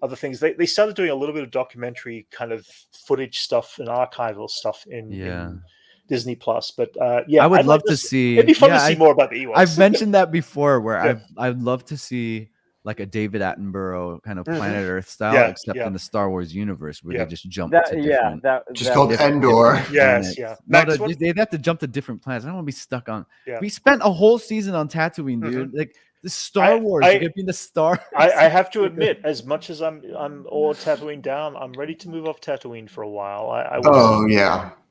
other things. They started doing a little bit of documentary kind of footage stuff and archival stuff in Disney Plus. But I would love to see. It'd be fun to see more about the Ewoks. I've mentioned that before, where I'd love to see like a David Attenborough kind of Planet Earth style, except in the Star Wars universe, where they just jump to different. Just called Endor. They'd have to jump to different planets. I don't want to be stuck on. We spent a whole season on Tatooine, dude. Like the Star Wars, you could be the Star. I have to admit, as much as I'm all Tatooine down, I'm ready to move off Tatooine for a while.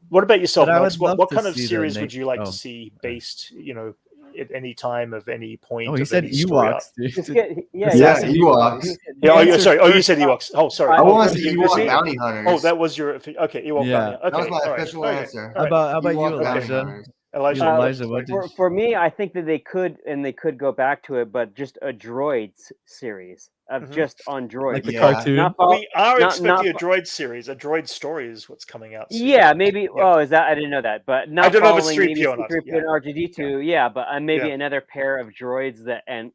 What about yourself, Max? What kind of series would you like to see based, at any time of any point? Oh, you said Ewoks. Ewoks. You said Ewoks. Oh, sorry. I want to see Ewok bounty hunters. Oh, that was your Ewok bounty. Okay, that was my official answer. How about you, Elijah? For me, I think that they could go back to it, but just a droids series of just on droids, like the cartoon. We are expecting a droid series. A droid story is what's coming out soon. Yeah, maybe. Oh, is that? I didn't know that, but not I don't know if it's following 3PO or not. 3PO and R2D2. Yeah, but maybe another pair of droids and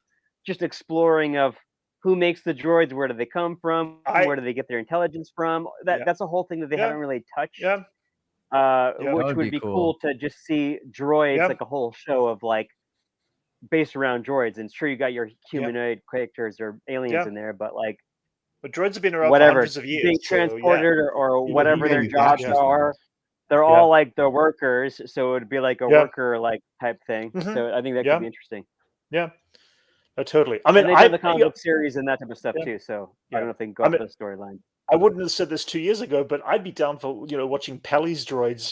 just exploring of who makes the droids, where do they come from, where do they get their intelligence from. That's a whole thing that they haven't really touched. Which would be cool to just see droids, like a whole show of like based around droids. And sure, you got your humanoid characters or aliens in there, but droids have been around for hundreds of years. Being transported or whatever their jobs are, they're all like the workers. So it would be like a worker like type thing. So I think that could be interesting. Yeah. Totally. I mean, they've done the comic book series and that type of stuff too. So I don't know if they can go off the storyline. I wouldn't have said this 2 years ago, but I'd be down for watching Pelly's droids.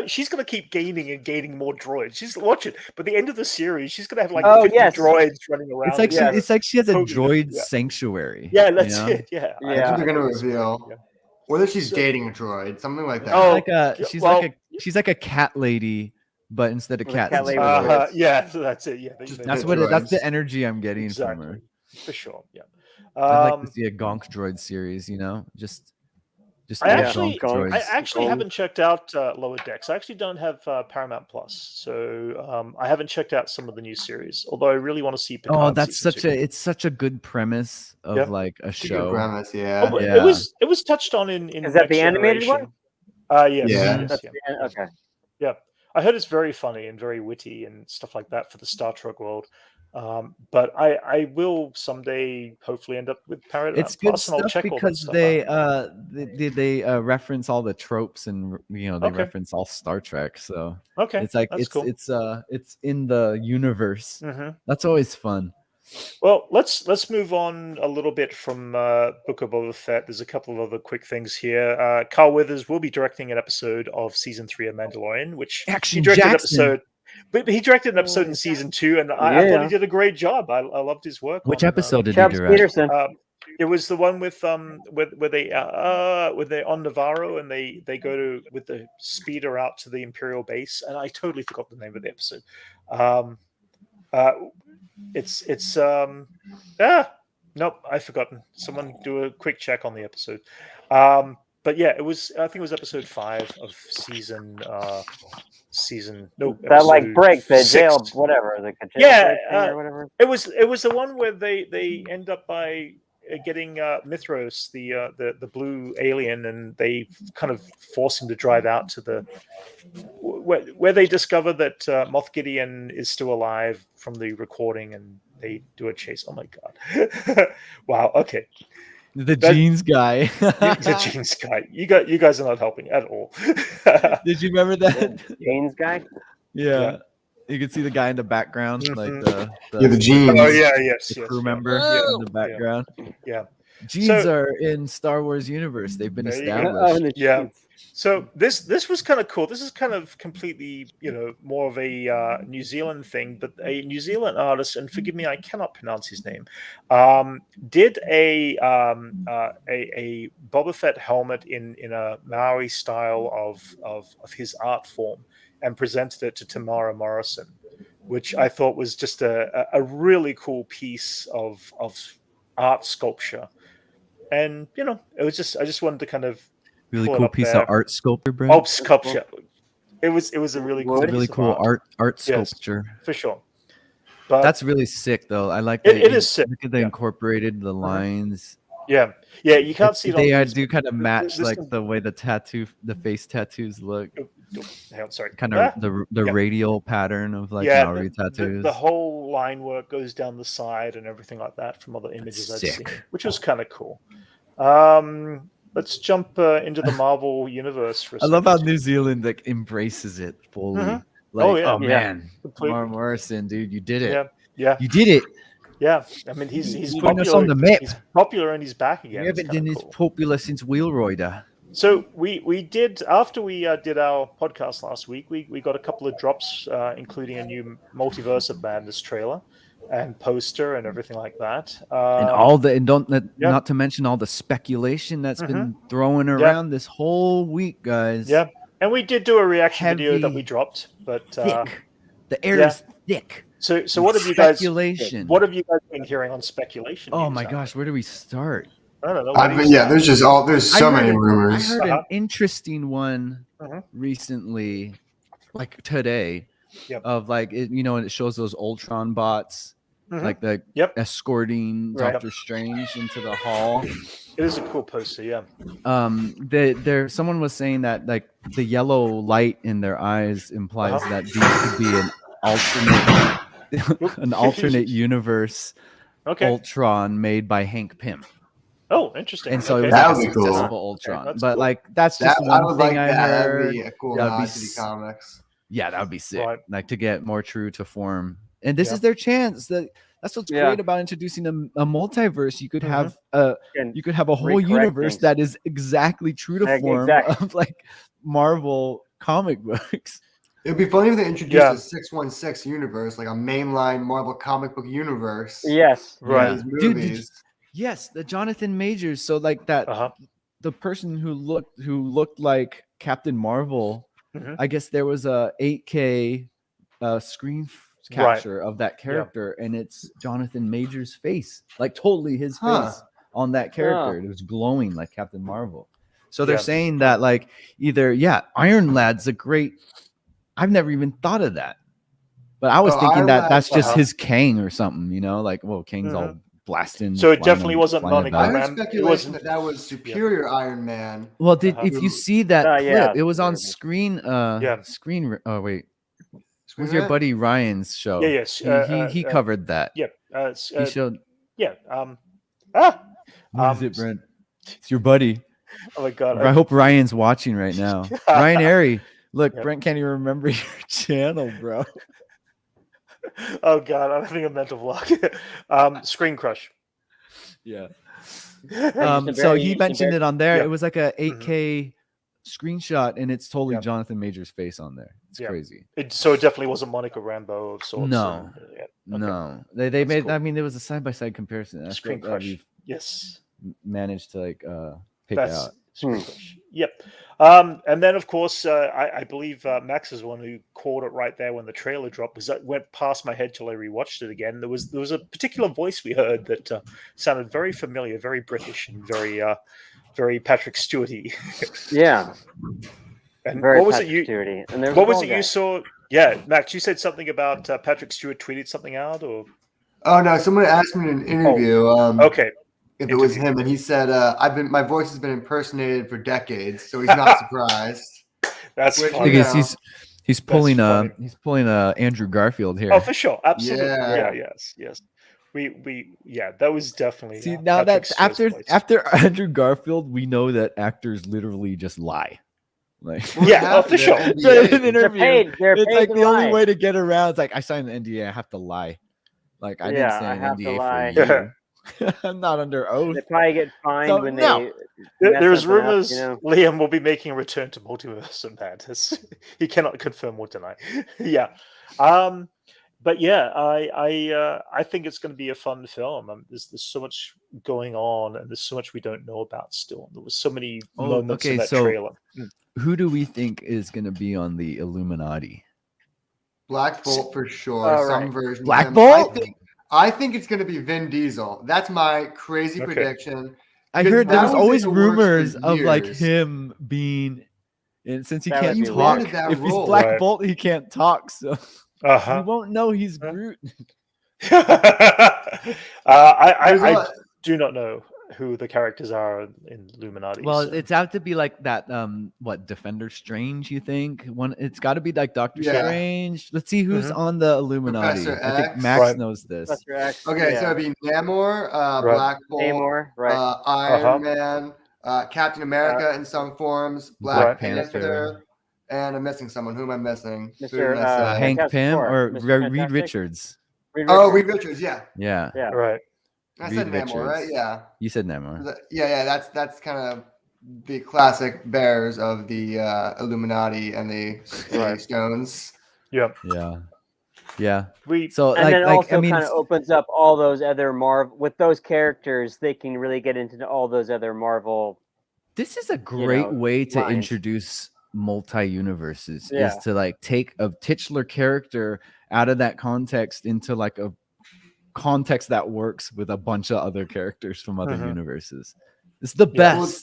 She's going to keep gaining more droids. She's watching, but the end of the series, she's going to have like 50 droids running around. It's like she has a droid sanctuary. Yeah, that's it. Yeah, that's what they're going to reveal. Whether she's dating a droid, something like that. She's like a cat lady but instead of cat, yeah, so that's it. Yeah, that's the energy I'm getting from her. For sure. Yeah, I'd like to see a Gonk droid series. I actually haven't checked out Lower Decks. I actually don't have Paramount Plus, so I haven't checked out some of the new series. Although I really want to see Picard. It's such a good premise of like a show. Good premise, yeah. It was touched on in Is that the animated one? Yes. Yeah. Okay. Yeah, I heard it's very funny and very witty and stuff like that for the Star Trek world. But I will someday hopefully end up with Paramount It's good Plus, stuff and I'll check because all that they reference all the tropes and they reference all Star Trek. So it's like it's in the universe. That's always fun. Well, let's move on a little bit from Book of Boba Fett. There's a couple of other quick things here. Carl Weathers will be directing an episode of season 3 of Mandalorian, which he directed an episode. But he directed an episode in season 2, and I thought he did a great job. I loved his work. Which episode did he direct? Peterson. It was the one with where they're on Navarro and they go with the speeder out to the Imperial base, and I totally forgot the name of the episode. Nope, I've forgotten. Someone do a quick check on the episode. But yeah, I think it was episode 5 of season. That like break the 6. Jail, whatever the or whatever. It was the one where they end up by getting Mithros, the blue alien, and they kind of force him to drive out to where they discover that Moff Gideon is still alive from the recording, and they do a chase. Oh my god! Wow. Okay. The jeans guy. The jeans guy. You guys are not helping at all. Did you remember that? Jeans guy? Yeah. You could see the guy in the background, like the jeans. Oh yeah, yes, the crew member in the background. Yeah. Jeans are in Star Wars universe. They've been established. Yeah. So this was kind of cool. This is kind of completely, more of a New Zealand thing, but a New Zealand artist, and forgive me, I cannot pronounce his name, did a Boba Fett helmet in a Maori style of his art form, and presented it to Tamara Morrison, which I thought was just a really cool piece of art sculpture. And it was just, I just wanted to kind of really cool piece of art sculpture, Brent. Oh, sculpture. It was a really cool art sculpture. Yes, for sure. But that's really sick though. I like it is sick. Look at they incorporated the lines. Yeah. You can't see it. They do kind of match like the way the face tattoos look. Sorry. Kind of the radial pattern of like Maori tattoos. The whole line work goes down the side and everything like that from other images I've seen, which was kind of cool. Let's jump into the Marvel universe for a second. I love how New Zealand like embraces it fully. Like, man, Mark Morrison, dude, you did it. Yeah. You did it. Yeah. I mean, he's putting us on the map. He's popular and he's back again. We haven't been this popular since Wheelroider. So we did, after we did our podcast last week, we got a couple of drops, including a new Multiverse of Madness trailer and poster and everything like that. Not to mention all the speculation that's been thrown around this whole week, guys. Yeah, and we did do a reaction video that we dropped, but thick. The air is thick. So what have you guys? What have you guys been hearing on speculation? Oh my gosh, where do we start? I don't know. There's so many rumors. I heard an interesting one recently, like today, of like it shows those Ultron bots, like the escorting Doctor Strange into the hall. It is a cool poster, yeah. Someone was saying that like the yellow light in their eyes implies that these could be an alternate universe Ultron made by Hank Pym. Oh, interesting. And so it was like a successful Ultron. But cool. Like that's just one thing I heard. That'd be a cool nod to the comics. Yeah, that would be sick. Right. Like to get more true to form. And this is their chance. That's what's great about introducing a multiverse. You could have a whole universe that is exactly true to form of like Marvel comic books. It'd be funny if they introduced a 616 universe, like a mainline Marvel comic book universe. Yes, right. Dude, yes, the Jonathan Majors. So like that, the person who looked like Captain Marvel I guess there was a 8K screen capture of that character, and it's Jonathan Major's face, like totally his face on that character. It was glowing like Captain Marvel. So they're saying that like either Iron Lad's a great. I've never even thought of that, but I was thinking that's just his Kang or something, you know, like Kang's all blasting. So it definitely wasn't Monica I heard Rambeau. speculation that was Superior Iron Man. Well, if you see that clip, it was on screen. Screen. Oh wait, it was your buddy Ryan's show. Yes. He covered that. Yep. He showed. Yeah. What is it, Brent? It's your buddy. Oh my god! I hope Ryan's watching right now. Ryan Airy. Look, Brent can't even remember your channel, bro. Oh god, I'm having a mental block. Screen Crush. Yeah. So he mentioned it on there. It was like a 8K screenshot, and it's totally Jonathan Major's face on there. It's crazy. So it definitely wasn't Monica Rambeau of sorts. No. No. They made. Cool. I mean, there was a side-by-side comparison. Screen Crush. Yes. Managed to like pick out. Screen Crush. Yep. And then, of course, I believe Max is one who caught it right there when the trailer dropped, because that went past my head till I rewatched it again. There was a particular voice we heard that sounded very familiar, very British, and very Patrick Stewart-y. Yeah. And very what was Patrick it you? Stewart-y. And what was it you saw? Yeah, Max, you said something about Patrick Stewart tweeted something out, or? Oh no, someone asked me in an interview. Okay. If it was him, and he said, my voice has been impersonated for decades, so he's not surprised. That's funny. He's pulling Andrew Garfield here. Oh, for sure, absolutely. Yeah. Yes. We that was definitely. See, now that after Andrew Garfield, we know that actors literally just lie. Like for sure. So in an interview, they're it's paid like to the lie. only way to get around. It's like I signed an NDA, I have to lie. Like I didn't sign an NDA for you. I'm not under oath. They probably get fined when they. There's rumors Liam will be making a return to Multiverse of Madness. He cannot confirm or deny. But I think it's going to be a fun film. There's so much going on, and there's so much we don't know about still. There was so many moments in that trailer. Who do we think is going to be on the Illuminati? Black Bolt for sure. Some version. Black Bolt. I think it's going to be Vin Diesel. That's my crazy prediction. I heard there was always rumors of like him being, and since he can't talk, if he's Black Bolt, he can't talk, so we won't know he's Groot. I do not know who the characters are in Illuminati. Well, it's out to be like that. Defender Strange? You think it's got to be like Doctor Strange. Let's see who's on the Illuminati. Professor I think Max knows this. Okay, so it'd be Namor, Black Bolt, Iron Man, Captain America in some forms, Black Panther, and I'm missing someone. Who am I missing? Hank Pym or Reed Richards? Reed Richards. Yeah. Right. I said Namor, right? Yeah. You said Namor. Yeah. That's kind of the classic bears of the Illuminati and the Stones. Yeah. So and then also kind of opens up all those other Marvel with those characters. They can really get into all those other Marvel. This is a great way to introduce multi-universes. Is to like take a titular character out of that context into like a context that works with a bunch of other characters from other universes. It's the best. Well,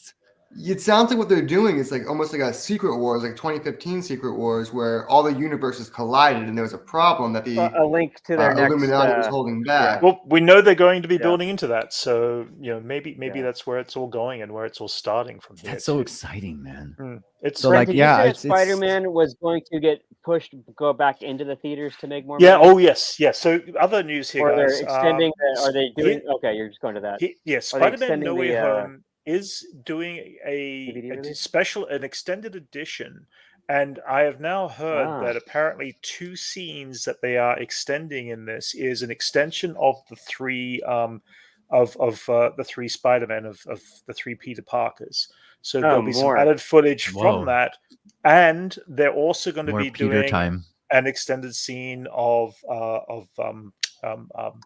it sounds like what they're doing is like almost like a Secret Wars, like 2015 Secret Wars, where all the universes collided and there was a problem that the a link to their Illuminati was holding back. Well, we know they're going to be building into that, so maybe that's where it's all going and where it's all starting from. That's so exciting, man. It's so like Spider-Man was going to get go back into the theaters to make more money? Oh yes. So other news here, or guys. They're extending are they doing okay, you're just going to that. Spider-Man No Way Home is doing an extended edition, and I have now heard that apparently 2 scenes that they are extending in this is an extension of the 3 the 3 Spider-Man of the 3 Peter Parkers. So there'll be some added footage from that, and they're also going to be doing an extended scene of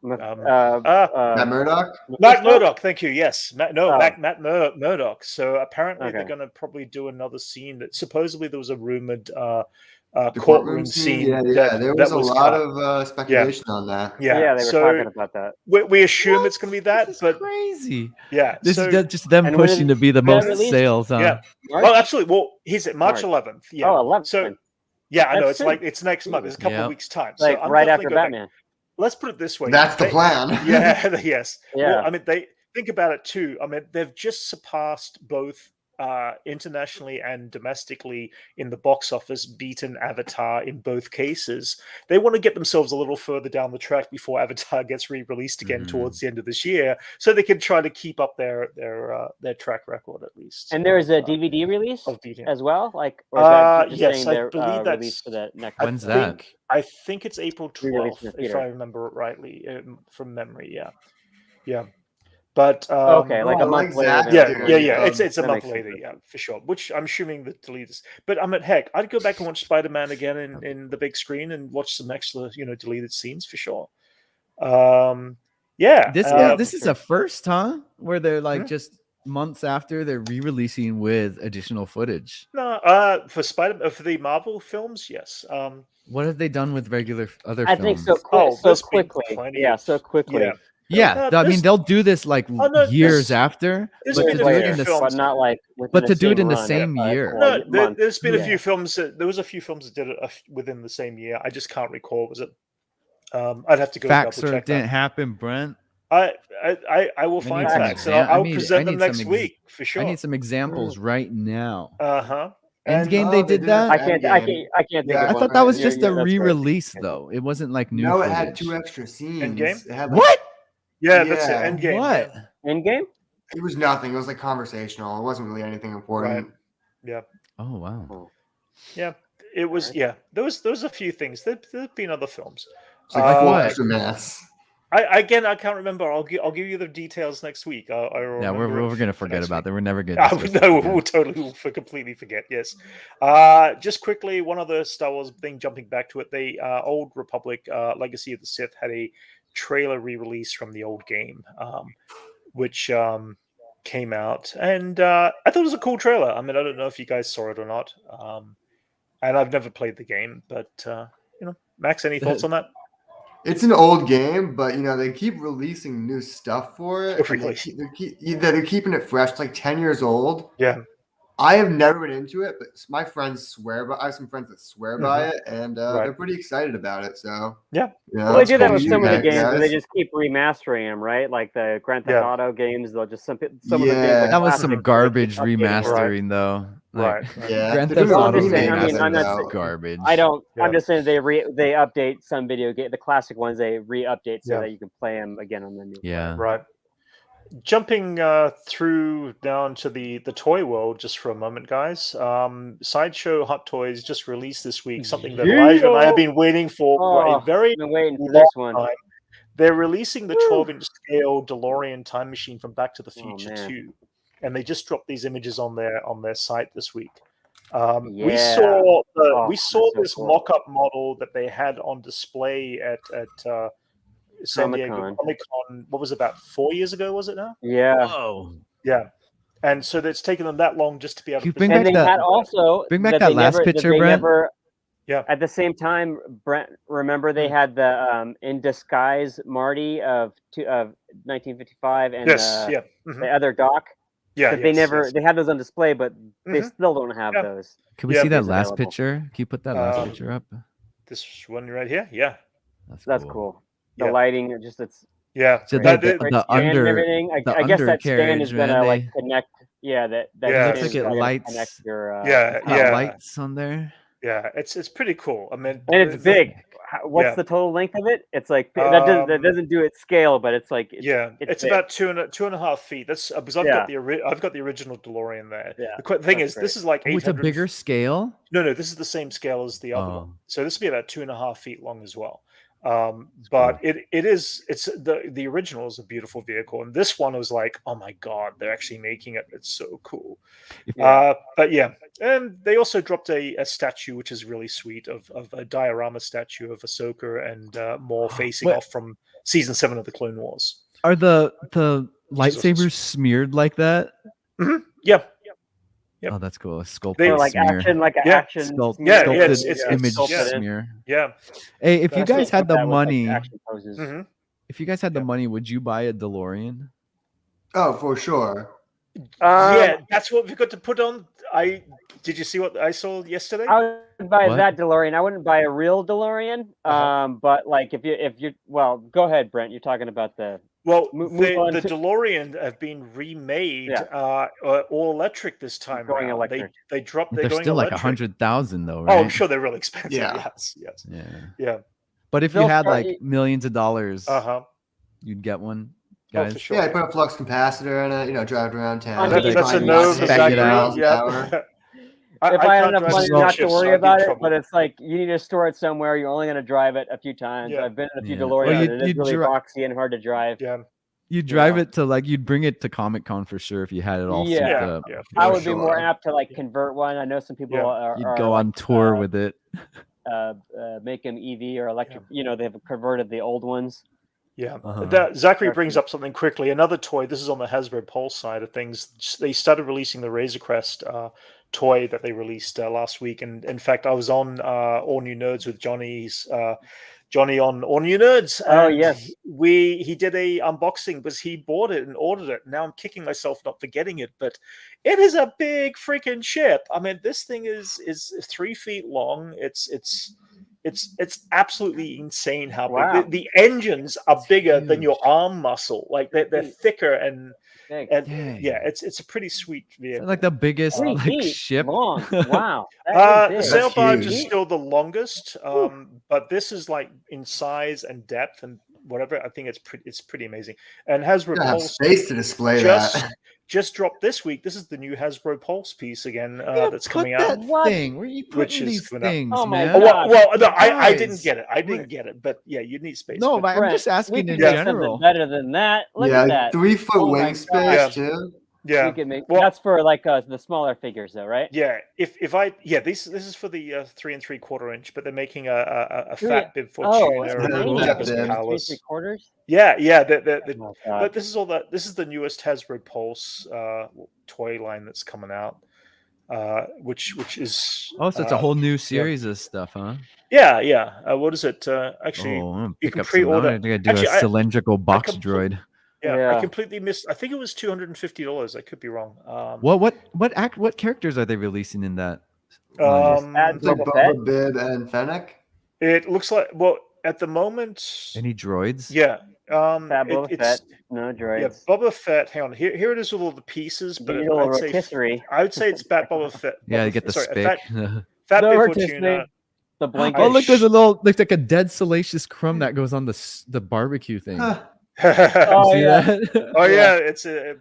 Matt Murdock. Matt Murdock, thank you. Yes, Matt Murdock. So apparently they're going to probably do another scene. That supposedly there was a rumored courtroom scene. Yeah, there was a lot of speculation on that. Yeah, they were talking about that. We assume it's going to be that, this is but crazy. Yeah, this is just them pushing to be the most sales. Huh? Yeah, well, absolutely. Well, he's at March 11th. Yeah, 11th. So yeah, I know That's it's next month. It's a couple of weeks time. So like right after Batman. Let's put it this way. That's the plan. Yeah. Yes. Yeah. Well, I mean, they think about it too. I mean, they've just surpassed both internationally and domestically in the box office, beaten Avatar in both cases. They want to get themselves a little further down the track before Avatar gets re-released again towards the end of this year, so they can try to keep up their track record at least. And there is a DVD release as well, like yes, I believe that's released for the next. When's that? I think it's April 12th, if I remember it rightly from memory. Yeah. But okay, like a month later. Yeah. It's a month later, for sure. Which I'm assuming the deleted. But I mean, heck, I'd go back and watch Spider-Man again in the big screen and watch some extra, deleted scenes for sure. This is a first, huh? Where they're like just months after they're re-releasing with additional footage. No, for the Marvel films, yes. What have they done with regular other films? I think so. So quickly. Yeah, I mean they'll do this like years after, but to do it in but not like. But to do it in the same year. No, there's been a few films. There was a few films that did it within the same year. I just can't recall. Was it? I'd have to go. Facts or it didn't happen, Brent. I will find facts. I'll present them next week for sure. I need some examples right now. Endgame, they did that. I can't. I thought that was just a re-release, though. It wasn't like new. No, it had 2 extra scenes. Endgame. What? Yeah, that's it. Endgame. What? Endgame? It was nothing. It was like conversational. It wasn't really anything important. Right. Yeah. Oh wow. Yeah, it was. Yeah, there was a few things. There's been other films. It's like what? Mess. I can't remember. I'll give you the details next week. We're gonna forget about that. We're never gonna. We'll completely forget. Yes. Just quickly, one other Star Wars thing. Jumping back to it, the Old Republic Legacy of the Sith had a trailer re-release from the old game, which came out, and I thought it was a cool trailer. I mean, I don't know if you guys saw it or not, and I've never played the game, but Max, any thoughts on that? It's an old game, but they keep releasing new stuff for it. Really? They're keeping it fresh. It's like 10 years old. Yeah. I have never been into it, but my friends swear by. I have some friends that swear by it, and they're pretty excited about it. So yeah, well, they do that with some of the games. Where they just keep remastering them, right? Like the Grand Theft Auto games, they'll just some of the things. Like that was some garbage remastering, though. Right. Yeah. Grand Theft Auto remastered garbage. I don't. Yeah. I'm just saying they update some video game, the classic ones. They re-update so that you can play them again on the new. Yeah. Right. Jumping through down to the toy world just for a moment, guys. Sideshow Hot Toys just released this week something that Elijah and I have been waiting for a very long time. They're releasing the 12-inch scale DeLorean time machine from Back to the Future 2, and they just dropped these images on their site this week. We saw this mock-up model that they had on display at San Diego Comic-Con. What was it, about 4 years ago? Was it now? Yeah. Whoa. Yeah. And so it's taken them that long just to be able to. Bring back that last picture, Brent. At the same time, Brent, remember they had the In Disguise Marty of 1955 and the other Doc. Yeah. They had those on display, but they still don't have those. Can we see that last picture? Can you put that last picture up? This one right here. Yeah. That's cool. The lighting, just it's So the under everything. I guess that stand is gonna like connect. Yeah, that looks like it lights. Connect your, lights on there. Yeah, it's pretty cool. I mean, and it's big. What's the total length of it? It's like that doesn't do its scale, but it's like it's about 2.5 feet. That's because I've got the original DeLorean there. Yeah, the thing is, this is like 800. It's a bigger scale. No, this is the same scale as the other one. So this will be about 2.5 feet long as well. But it's the original is a beautiful vehicle, and this one was like, oh my god, they're actually making it. It's so cool. But yeah, and they also dropped a statue which is really sweet of a diorama statue of Ahsoka and Maul facing off from season 7 of the Clone Wars. Are the lightsabers smeared like that? Mm-hmm. Yeah. Yep. Oh, that's cool. Sculpted like smear. action, like an action. Sculpted image smear. Yeah. Hey, if you guys had the money, mm-hmm. if you guys had the money, would you buy a DeLorean? Oh, for sure. Yeah, that's what we got to put on. Did you see what I saw yesterday? I would buy that DeLorean. I wouldn't buy a real DeLorean. But like if you well, go ahead, Brent. You're talking about the the DeLorean have been remade all electric this time. Going electric. They dropped. They're going still electric. like 100,000 though, right? Oh, I'm sure they're really expensive. Yeah. Yes. Yeah. But if you had like millions of dollars, you'd get one. Guys. Oh, for sure. Yeah, I put a flux capacitor in it, drive around town. That's a no. Yeah. If I had enough money not to worry about it, but it's like you need to store it somewhere. You're only going to drive it a few times. I've been in a few DeLoreans. It is really boxy and hard to drive. Yeah. You drive it to you'd bring it to Comic-Con for sure if you had it all souped up. Yeah, I would be more apt to convert one. I know some people you'd go on tour with it. Make them EV or electric. They've converted the old ones. Yeah, Zachary brings up something quickly. Another toy. This is on the Hasbro Pulse side of things. They started releasing the Razor Crest toy that they released last week, and in fact, I was on All New Nerds with Johnny on All New Nerds. Oh yes, he did a unboxing because he bought it and ordered it. Now I'm kicking myself not for getting it, but it is a big freaking ship. I mean, this thing is 3 feet long. It's absolutely insane how big the engines are bigger than your arm muscle. Like they're thicker and it's a pretty sweet vehicle. Like the biggest ship. Long. Wow. The sail barge is still the longest, but this is like in size and depth and whatever. I think it's pretty amazing. And Hasbro Pulse space to display that. Just dropped this week. This is the new Hasbro Pulse piece again that's coming out. Thing. Where are you putting these things, oh my man? God. Well, no, I didn't get it. I didn't get it. But yeah, you need space. No, but I'm just asking in general. Better than that. Look at that. 3 foot wing space too. Yeah, we can make, that's for like the smaller figures, though, right? Yeah, this is for the 3 3/4 inch, but they're making a fat bib for Jabba's 3/4. Yeah. But this is all that. This is the newest Hasbro Pulse toy line that's coming out, which is so it's a whole new series of stuff, huh? Yeah. What is it? Actually, you can pre-order. I think I do a cylindrical box droid. Yeah, I completely missed. I think it was $250. I could be wrong. What characters are they releasing in that? Boba, Bib, and Fennec. It looks like at the moment. Any droids? Yeah. Boba Fett. No droids. Yeah, Boba Fett. Hang on. Here it is with all the pieces. But I would say it's Fat Boba Fett. You get the spick. Fat Bib Fortuna. The blanket. Oh, look! There's a little looks like a dead salacious crumb that goes on the barbecue thing. That? Oh yeah, it's a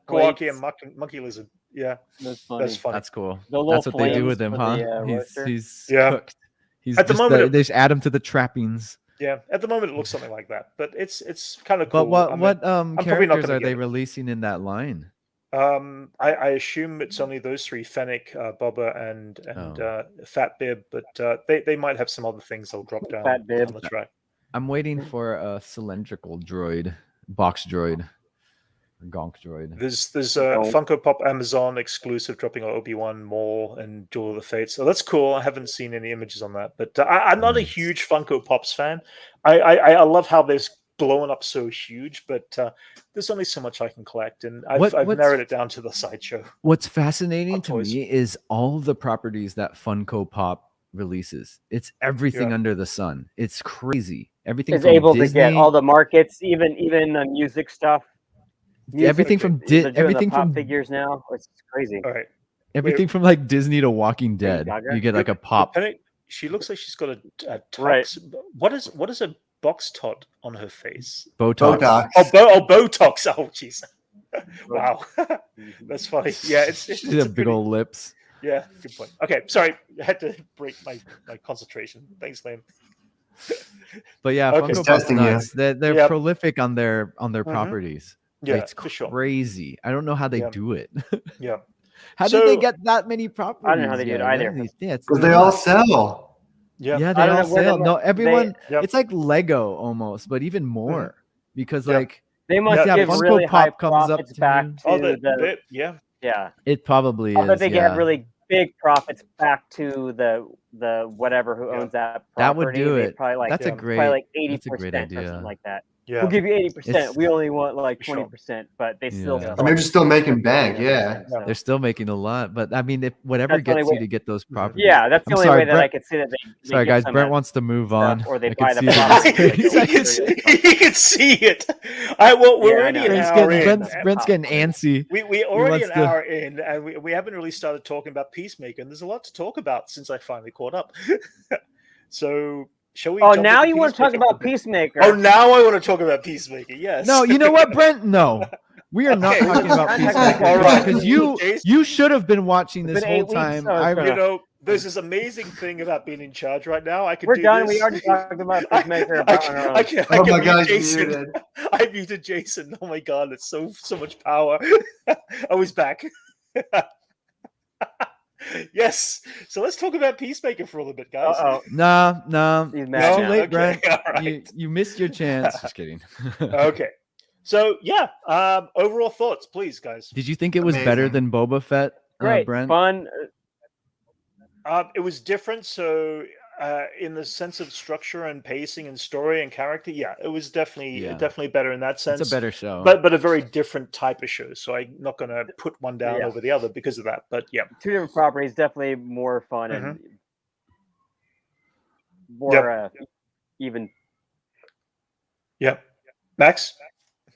Kawaki and monkey lizard. Yeah, that's funny. That's cool. That's what they do with him, huh? He's cooked. He's at the moment they just add him to the trappings. Yeah, at the moment it looks something like that, but it's kind of cool. But what characters are they releasing in that line? I assume it's only those 3: Fennec, Boba, and Fat Bib, but they might have some other things they'll drop down on the track. I'm waiting for a cylindrical droid, box droid, or gonk droid. There's a Funko Pop Amazon exclusive dropping on Obi-Wan, Maul, and Duel of the Fates. So that's cool. I haven't seen any images on that, but I'm not a huge Funko Pops fan. I love how they're blowing up so huge, but there's only so much I can collect, and I've narrowed it down to the Sideshow. What's fascinating to me is all the properties that Funko Pop releases. It's everything under the sun. It's crazy. Everything is able Disney, to get all the markets, even music stuff. Everything from figures now. It's crazy. All right. Everything from like Disney to Walking Dead. You get like a pop. She looks like she's got a tux. Right. What is a box tot on her face? Botox. Botox. Oh jeez. Wow. That's funny. Yeah, it's big old lips. Yeah, good point. Okay, sorry, I had to break my concentration. Thanks, Liam. But yeah, Okay. Funko Pop's nuts. They're prolific on their properties. Yeah, it's crazy. I don't know how they do it. Yeah. How did they get that many properties? I don't know how they do it either. Because they all sell. Yeah, they all sell. No, everyone. It's like Lego almost, but even more because like they must give Funko really Pop high comes up back to the yeah. It probably is. But they have really big profits back to the whatever who owns that property. That would do it. Probably like that's a great. Probably like 80% that's a great idea. or something like that. Yeah. We'll give you 80%. We only want like 20%, but they still. And they're just still making bank. Yeah. They're still making a lot, but I mean, if whatever gets you to get those properties. Yeah, that's the only way that I could see that they. Sorry, guys. Brent wants to move on. Or they buy the property. You can see it. We're already an hour in. Brent's getting antsy. We already an hour in, and we haven't really started talking about Peacemaker, and there's a lot to talk about since I finally caught up. So. Shall we now you want to talk about Peacemaker? Oh, now I want to talk about Peacemaker. Yes. No, you know what, Brent? No, we are not talking about Peacemaker. All right, because you should have been watching this whole time. There's this amazing thing about being in charge right now. We're done. We already talked about Peacemaker. Oh my God, Jason. I muted Jason. Oh my God, it's so much power. Oh, he's back. Yes. So let's talk about Peacemaker for a little bit, guys. No. He's mad too late, Brent. Right. You missed your chance. Just kidding. Okay. So yeah, overall thoughts, please, guys. Did you think it was better than Boba Fett, Great, Brent? Fun. It was different. So in the sense of structure and pacing and story and character, it was definitely better in that sense. It's a better show, but a very different type of show. So I'm not going to put one down over the other because of that. But yeah, two different properties, definitely more fun and more even. Yeah, Max.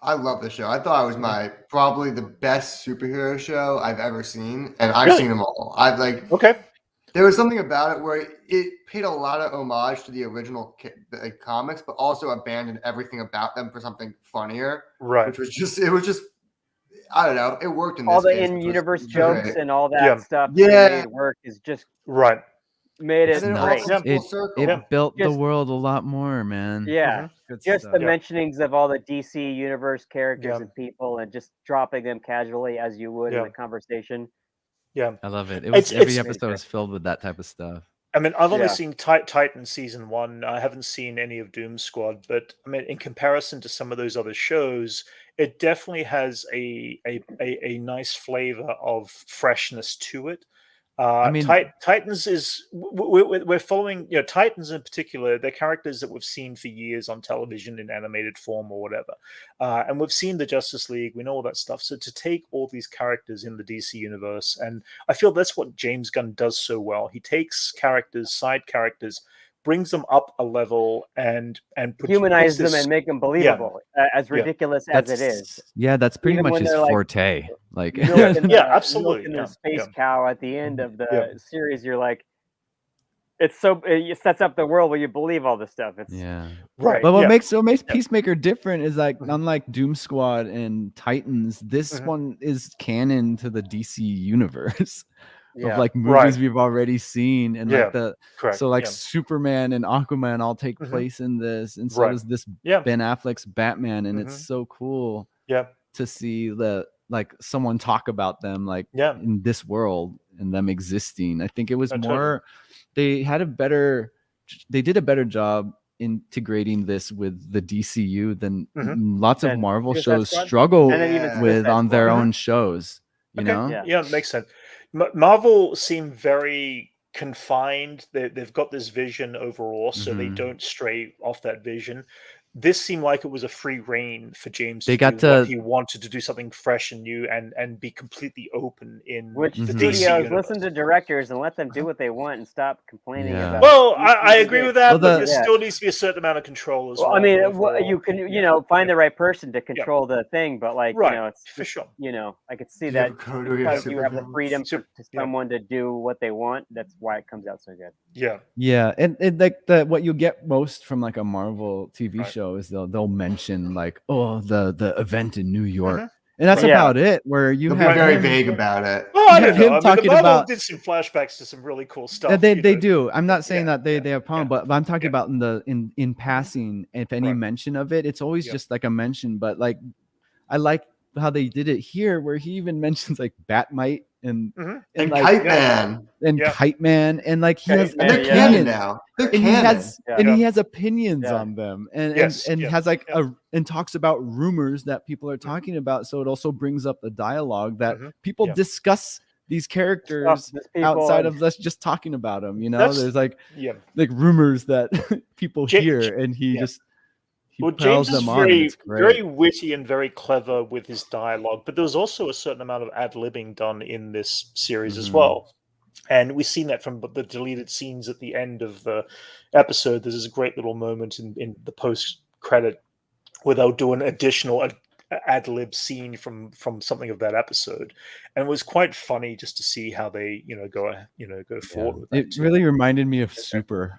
I love the show. I thought it was probably the best superhero show I've ever seen, and I've seen them all. There was something about it where it paid a lot of homage to the original comics, but also abandoned everything about them for something funnier. Right. Which was just, I don't know. It worked in all this the case, in-universe jokes and all that stuff. Yeah. That made it work is just made it great. It built the world a lot more, man. Yeah. Just the mentionings of all the DC universe characters and people and just dropping them casually as you would in a conversation. Yeah, I love it. Every episode is filled with that type of stuff. I mean, I've only seen Titan season 1. I haven't seen any of Doom Squad, but I mean, in comparison to some of those other shows, it definitely has a nice flavor of freshness to it. I mean, Titans is we're following, Titans in particular. They're characters that we've seen for years on television in animated form or whatever, and we've seen the Justice League. We know all that stuff. So to take all these characters in the DC universe, and I feel that's what James Gunn does so well. He takes side characters, brings them up a level, and humanize them and make them believable, as ridiculous as it is. Yeah, that's pretty much his forte. Absolutely. In the space cow at the end of the series, you're like, it sets up the world where you believe all this stuff. It's right. But what makes Peacemaker different is like, unlike Doom Squad and Titans, this one is canon to the DC universe. Of like movies we've already seen, and Superman and Aquaman all take place in this, and so does this Ben Affleck's Batman, and it's so cool to see someone talk about them in this world and them existing. I think it was more they did a better job integrating this with the DCU than lots of Marvel shows struggle with on their own shows. You know? Yeah, it makes sense. Marvel seem very confined. They've got this vision overall, so they don't stray off that vision. This seemed like it was a free reign for James. He wanted to do something fresh and new and be completely open in which the studios DC universe. Listen to directors and let them do what they want and stop complaining about. Well, I agree with that, but there still needs to be a certain amount of control as well. I mean, you can find the right person to control the thing, but it's for sure. I could see that because you have the freedom to someone to do what they want. That's why it comes out so good. Yeah, and what you get most from like a Marvel TV show is they'll mention the event in New York And that's about it. Where you They'll have be very vague about it. Well, I don't know. Him talking the Marvel about did some flashbacks to some really cool stuff. They do. I'm not saying that they have a problem, but I'm talking about in passing. If any mention of it, it's always just like a mention. But like, I like how they did it here, where he even mentions like Batmite and like, Kite Man and Kite Man, and like he has they're canon now. They're canon. And he has opinions on them, and has like and talks about rumors that people are talking about. So it also brings up the dialogue that people discuss these characters outside of us just talking about them. You know, there's like rumors that people hear, and he just. James is very witty and very clever with his dialogue, but there was also a certain amount of ad-libbing done in this series as well. And we've seen that from the deleted scenes at the end of the episode. There's this great little moment in the post-credit where they'll do an additional ad-lib scene from something of that episode. And it was quite funny just to see how they, go forward with that. It really reminded me of Super.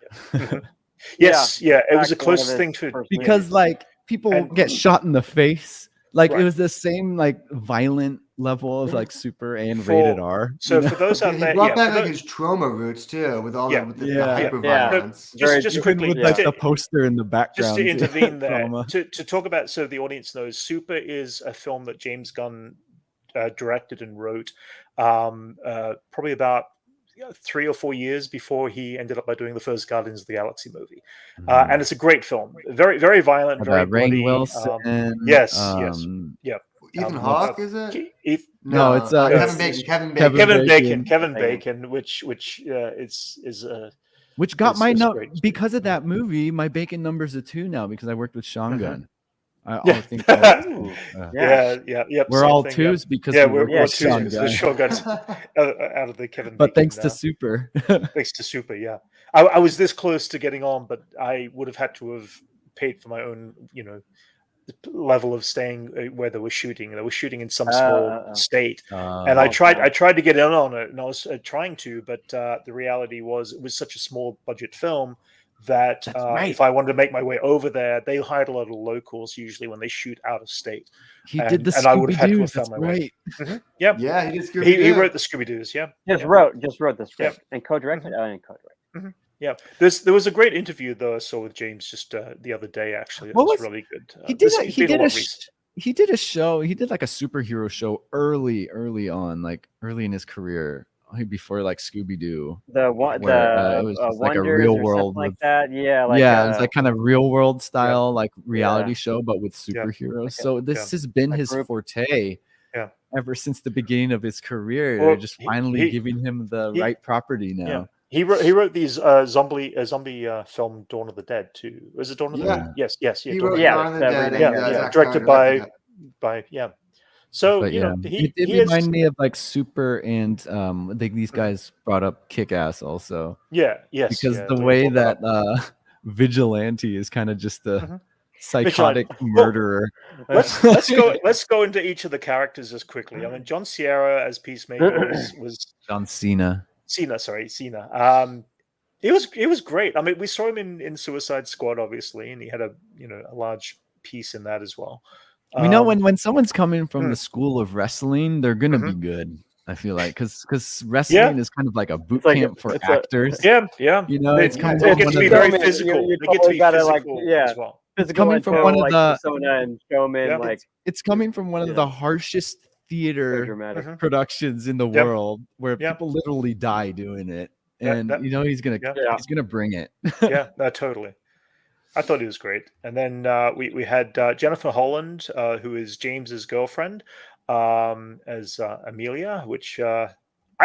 Yes, it was the closest thing to because like people get shot in the face, like it was the same like violent level of like Super and rated R. So for those out there, he brought back like his trauma roots too, with all the hyper violence. Just quickly, with like the poster in the background. Just to intervene there, to talk about, so the audience knows, Super is a film that James Gunn directed and wrote, probably about 3 or 4 years before he ended up by doing the first Guardians of the Galaxy movie, and it's a great film. Very, very violent, very bloody. Wilson, yes. Ethan Hawke, is it? No, it's Kevin Bacon, which got my note because of that movie. My Bacon number's a 2 now because I worked with Sean Gunn. I think we're all 2s because we're 2s. The Sean Gunn's out of the Kevin. But thanks to Super. Thanks to Super, I was this close to getting on, but I would have had to have paid for my own, level of staying where they were shooting. They were shooting in some small state, and I tried to get in on it, and I was trying to, but the reality was it was such a small budget film that if I wanted to make my way over there, they hired a lot of locals usually when they shoot out of state. He did the Scooby-Doos, that's right. Yeah, he did Scooby-Doo. He wrote the Scooby-Doos, Just wrote the script and co-directed. Yeah, there was a great interview though I saw with James just the other day. Actually, it was really good. He did a show. He did like a superhero show early on, like early in his career, before like Scooby-Doo. It was like a real world like that. It was like kind of real world style, like reality show, but with superheroes. So this has been his forte. Ever since the beginning of his career, they're just finally giving him the right property now. Yeah. He wrote these zombie film Dawn of the Dead too. Was it Dawn of the Dead? Yes. He wrote Dawn of the Dead. Directed by. So he did remind me of like Super, and I think these guys brought up Kick-Ass also. Because the way that Vigilante is kind of just a psychotic murderer. Let's go into each of the characters as quickly. I mean, John Sierra as Peacemaker was John Cena. Cena. It was great. I mean, we saw him in Suicide Squad, obviously, and he had a large piece in that as well. We know when someone's coming from the school of wrestling, they're gonna be good. I feel like because wrestling is kind of like a boot camp for actors. It's kind of to be very physical. They get to be physical as well. It's coming from one of the persona and showman. It's coming from one of the harshest theater productions in the world, where people literally die doing it, and he's gonna bring it. Totally. I thought he was great. And then we had Jennifer Holland, who is James's girlfriend, as Amelia, which I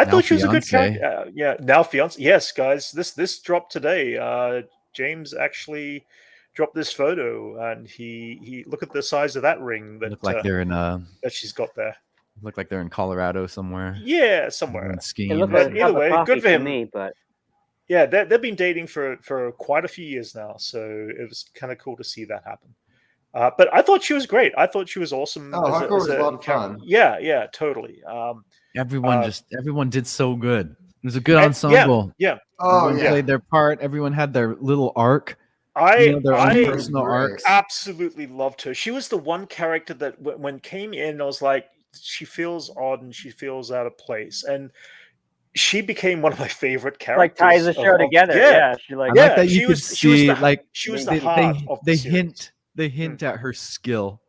thought she was a good character. Now fiance. Yes, guys, this dropped today. James actually dropped this photo, and he look at the size of that ring that look like they're in that she's got there. Look like they're in Colorado somewhere. Yeah, somewhere. Skiing. But either way, good for him. But yeah, they've been dating for quite a few years now, so it was kind of cool to see that happen. But I thought she was great. I thought she was awesome. Hardcore was a lot of fun. Yeah, totally. Everyone did so good. It was a good ensemble. Yeah. Everyone played their part. Everyone had their little arc. their own personal arcs. Absolutely loved her. She was the one character that when came in, I was like, she feels odd and she feels out of place, and she became one of my favorite characters. Like ties the show together. Yeah, I like that you could see she was the heart of the series. They hint at her skill.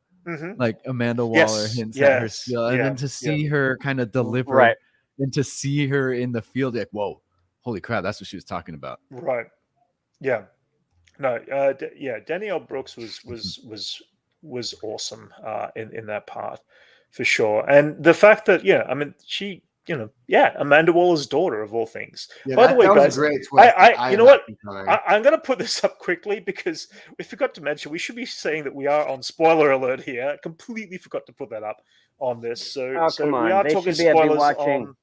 Like Amanda Waller hints at her skill, and then to see her kind of deliver, and to see her in the field, like, whoa, holy crap, that's what she was talking about. Right. Yeah. No. Danielle Brooks was awesome in that part for sure, and the fact that she. Amanda Waller's daughter of all things. Yeah, by the way, guys, you know what? I'm going to put this up quickly because we forgot to mention we should be saying that we are on spoiler alert here. I completely forgot to put that up on this. So we are talking spoilers on.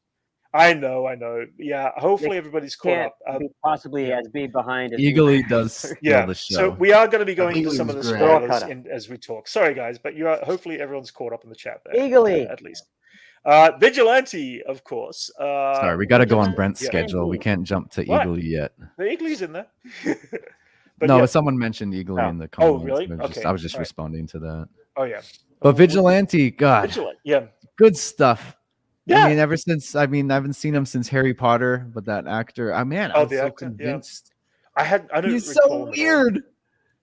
I know. Yeah, hopefully everybody's caught up. Possibly be behind. Eagerly does. The show. So we are going to be going into some of the spoilers as we talk. Sorry, guys, but hopefully everyone's caught up in the chat there. Eagerly, at least. Vigilante, of course. Sorry, we got to go on Brent's schedule. We can't jump to Eagly yet. The Eagly's in there. But someone mentioned Eagly in the comments. Oh, really? I was just responding to that. Oh, yeah. But Vigilante, God. Good stuff. Yeah. I mean, ever since, I haven't seen him since Harry Potter, but that actor, I was so convinced. He's so weird.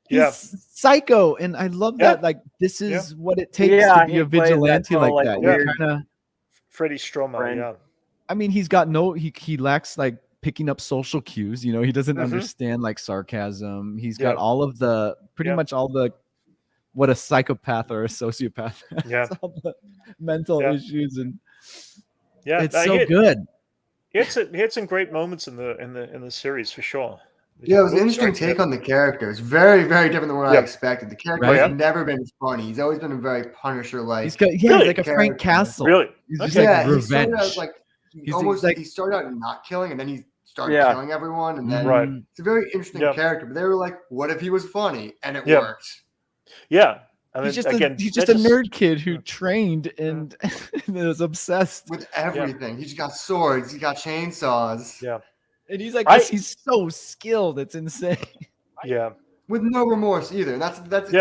He's psycho, and I love that. Like, this is what it takes to be a vigilante like that. Kind of Freddie Stromer. I mean, he lacks like picking up social cues. He doesn't understand like sarcasm. He's got all of the much all the what a psychopath or a sociopath has, all the mental issues, and it's so good. He had some great moments in the series for sure. Yeah, it was an interesting take on the character. It's very, very different than what I expected. The character has never been funny. He's always been a very Punisher-like. He's like a Frank Castle. Really? He's just like revenge. He started out not killing, and then he started killing everyone. And then it's a very interesting character. But they were like, "What if he was funny?" And it worked. Yeah. He's just a nerd kid who trained and was obsessed with everything. He's got swords. He got chainsaws. Yeah. And he's like, he's so skilled. It's insane. Yeah. With no remorse either. That's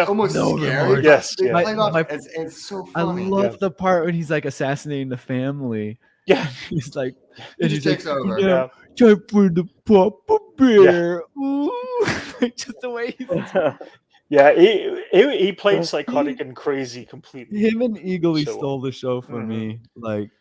almost scary. Remorse. Yes. It's so funny. I love the part when he's like assassinating the family. Yeah. He's like, he just takes over. Yeah. Time for the Papa Bear. Ooh. Just the way he's. Yeah, he played psychotic and crazy completely. Him and Eagly stole the show for me. Like,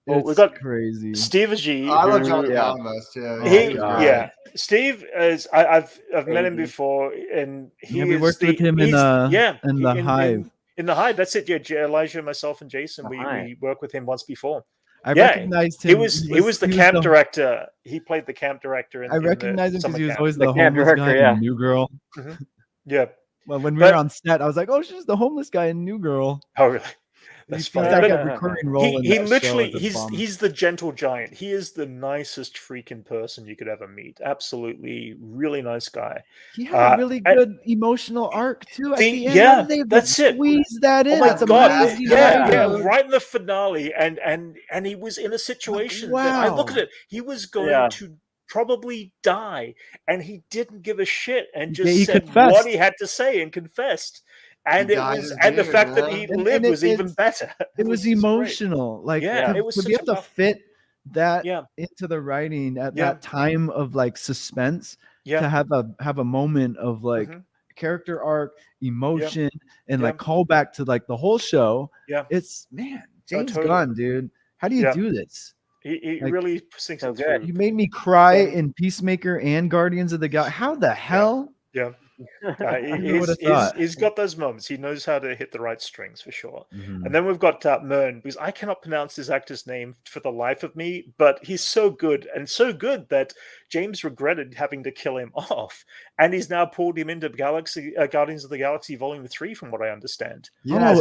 we got crazy. Steve Agee. I love John Thomas too. Steve is. I've met him before, and we worked with him in the Hive. In the Hive, that's it. Yeah, Elijah, myself, and Jason. We worked with him once before. I recognized him. He was the camp director. He played the camp director. I recognized him because he was always the homeless guy in New Girl. Yeah. Well, when we were on set, I was like, "Oh, she's the homeless guy in New Girl." Oh, really? That's funny. He's like a recurring role. He literally, he's the gentle giant. He is the nicest freaking person you could ever meet. Absolutely, really nice guy. He had a really good emotional arc too. At the end, yeah, that's it. Squeeze that in. Oh my God! Yeah, right in the finale, and he was in a situation that I look at it. He was going to probably die, and he didn't give a shit and just said what he had to say and confessed. And the fact that he lived was even better. It was emotional. Like, it was to be able to fit that into the writing at that time of like suspense, to have a moment of like character arc, emotion, and like call back to like the whole show. Yeah, it's James Gunn, dude. How do you do this? He really sinks so good. You made me cry in Peacemaker and Guardians of the Galaxy. How the hell? Yeah. He's got those moments. He knows how to hit the right strings for sure. And then we've got Mern, because I cannot pronounce this actor's name for the life of me, but he's so good, and so good that James regretted having to kill him off, and he's now pulled him into Guardians of the Galaxy Volume 3, from what I understand. Yeah,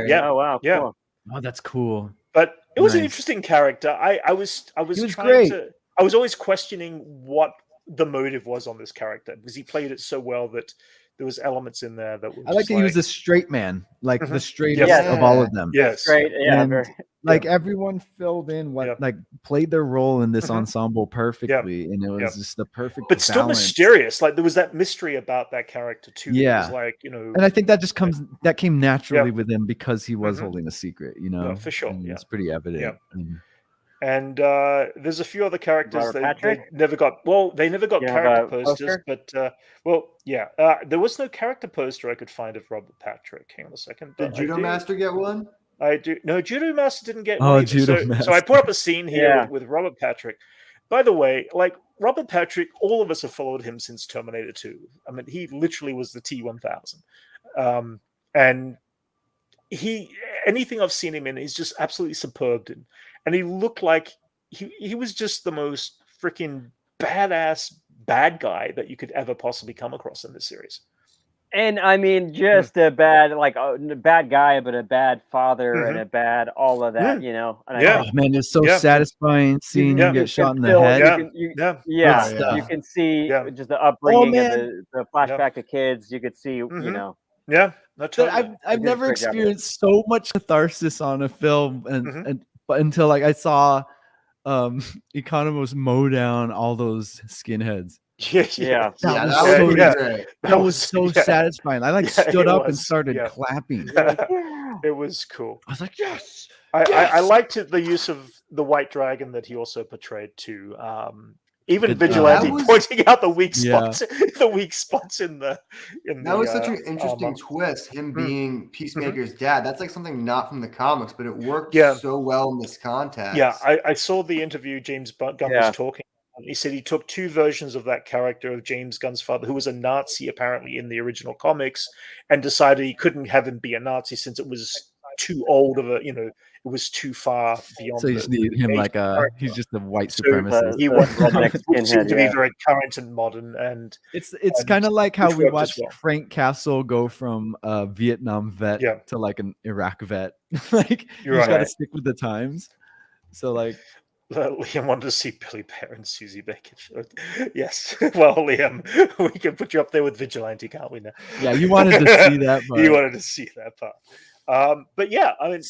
yeah. Oh wow, yeah. Cool. Oh, that's cool. But it was an interesting character. I was always questioning what the motive was on this character, because he played it so well that elements in there that were I like that he was a straight man, like the straightest of all of them. Yes, straight, and like everyone filled in what like played their role in this ensemble perfectly, and it was just the perfect but still balance. mysterious. Like there was that mystery about that character too. Yeah, it was like, you know, and I think that just that came naturally with him because he was holding a secret, you know. No, for sure. And it's pretty evident. And there's a few other characters they never got. Well, they never got character posters, but there was no character poster I could find of Robert Patrick. Hang on a second. Did Judo Master get one? I do. No, Judo Master didn't get one. So I put up a scene here with Robert Patrick. By the way, like Robert Patrick, all of us have followed him since Terminator 2. I mean, he literally was the T-1000, and anything I've seen him in, he's just absolutely superb in. And he looked like he was just the most freaking badass bad guy that you could ever possibly come across in this series. And I mean, just a bad, like a bad guy, but a bad father and a bad all of that, you know. And man, it's so satisfying seeing him get shot in the head. You can see just the upbringing of the flashback to kids. You could see, you know. Yeah, totally. I've never experienced so much catharsis on a film, but until like I saw Economos mow down all those skinheads. That was so satisfying. I like stood up and started clapping. It was cool. I was like, yes. I liked the use of the White Dragon that he also portrayed too. Even Vigilante pointing out the weak spots, the weak spots in the. That was such an interesting twist. Him being Peacemaker's dad. That's like something not from the comics, but it worked so well in this context. Yeah, I saw the interview James Gunn was talking. He said he took two versions of that character of James Gunn's father, who was a Nazi apparently in the original comics, and decided he couldn't have him be a Nazi since it was too old of a, you know, it was too far beyond. So you just need him like he's just a white supremacist. He wants to be very current and modern, and it's kind of like how we watched Frank Castle go from a Vietnam vet to like an Iraq vet. Like you just got to stick with the times. So like. Liam wanted to see Billy Bear and Susie Bacon. Yes. Well, Liam, we can put you up there with Vigilante, can't we now? Yeah, you wanted to see that part. You wanted to see that part. But yeah, I mean,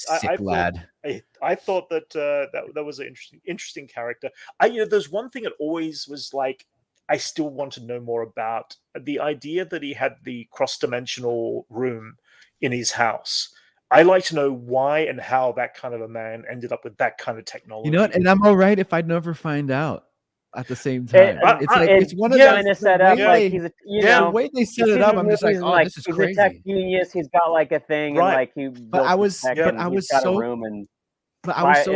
I thought that that was an interesting character. There's one thing that always was like, I still want to know more about the idea that he had the cross-dimensional room in his house. I like to know why and how that kind of a man ended up with that kind of technology. You know what? And I'm all right if I'd never find out at the same time. It's one of those set up like he's the way they set it up. I'm just like, oh, this is crazy. He's a tech genius. He's got like a thing, and like he. But I was so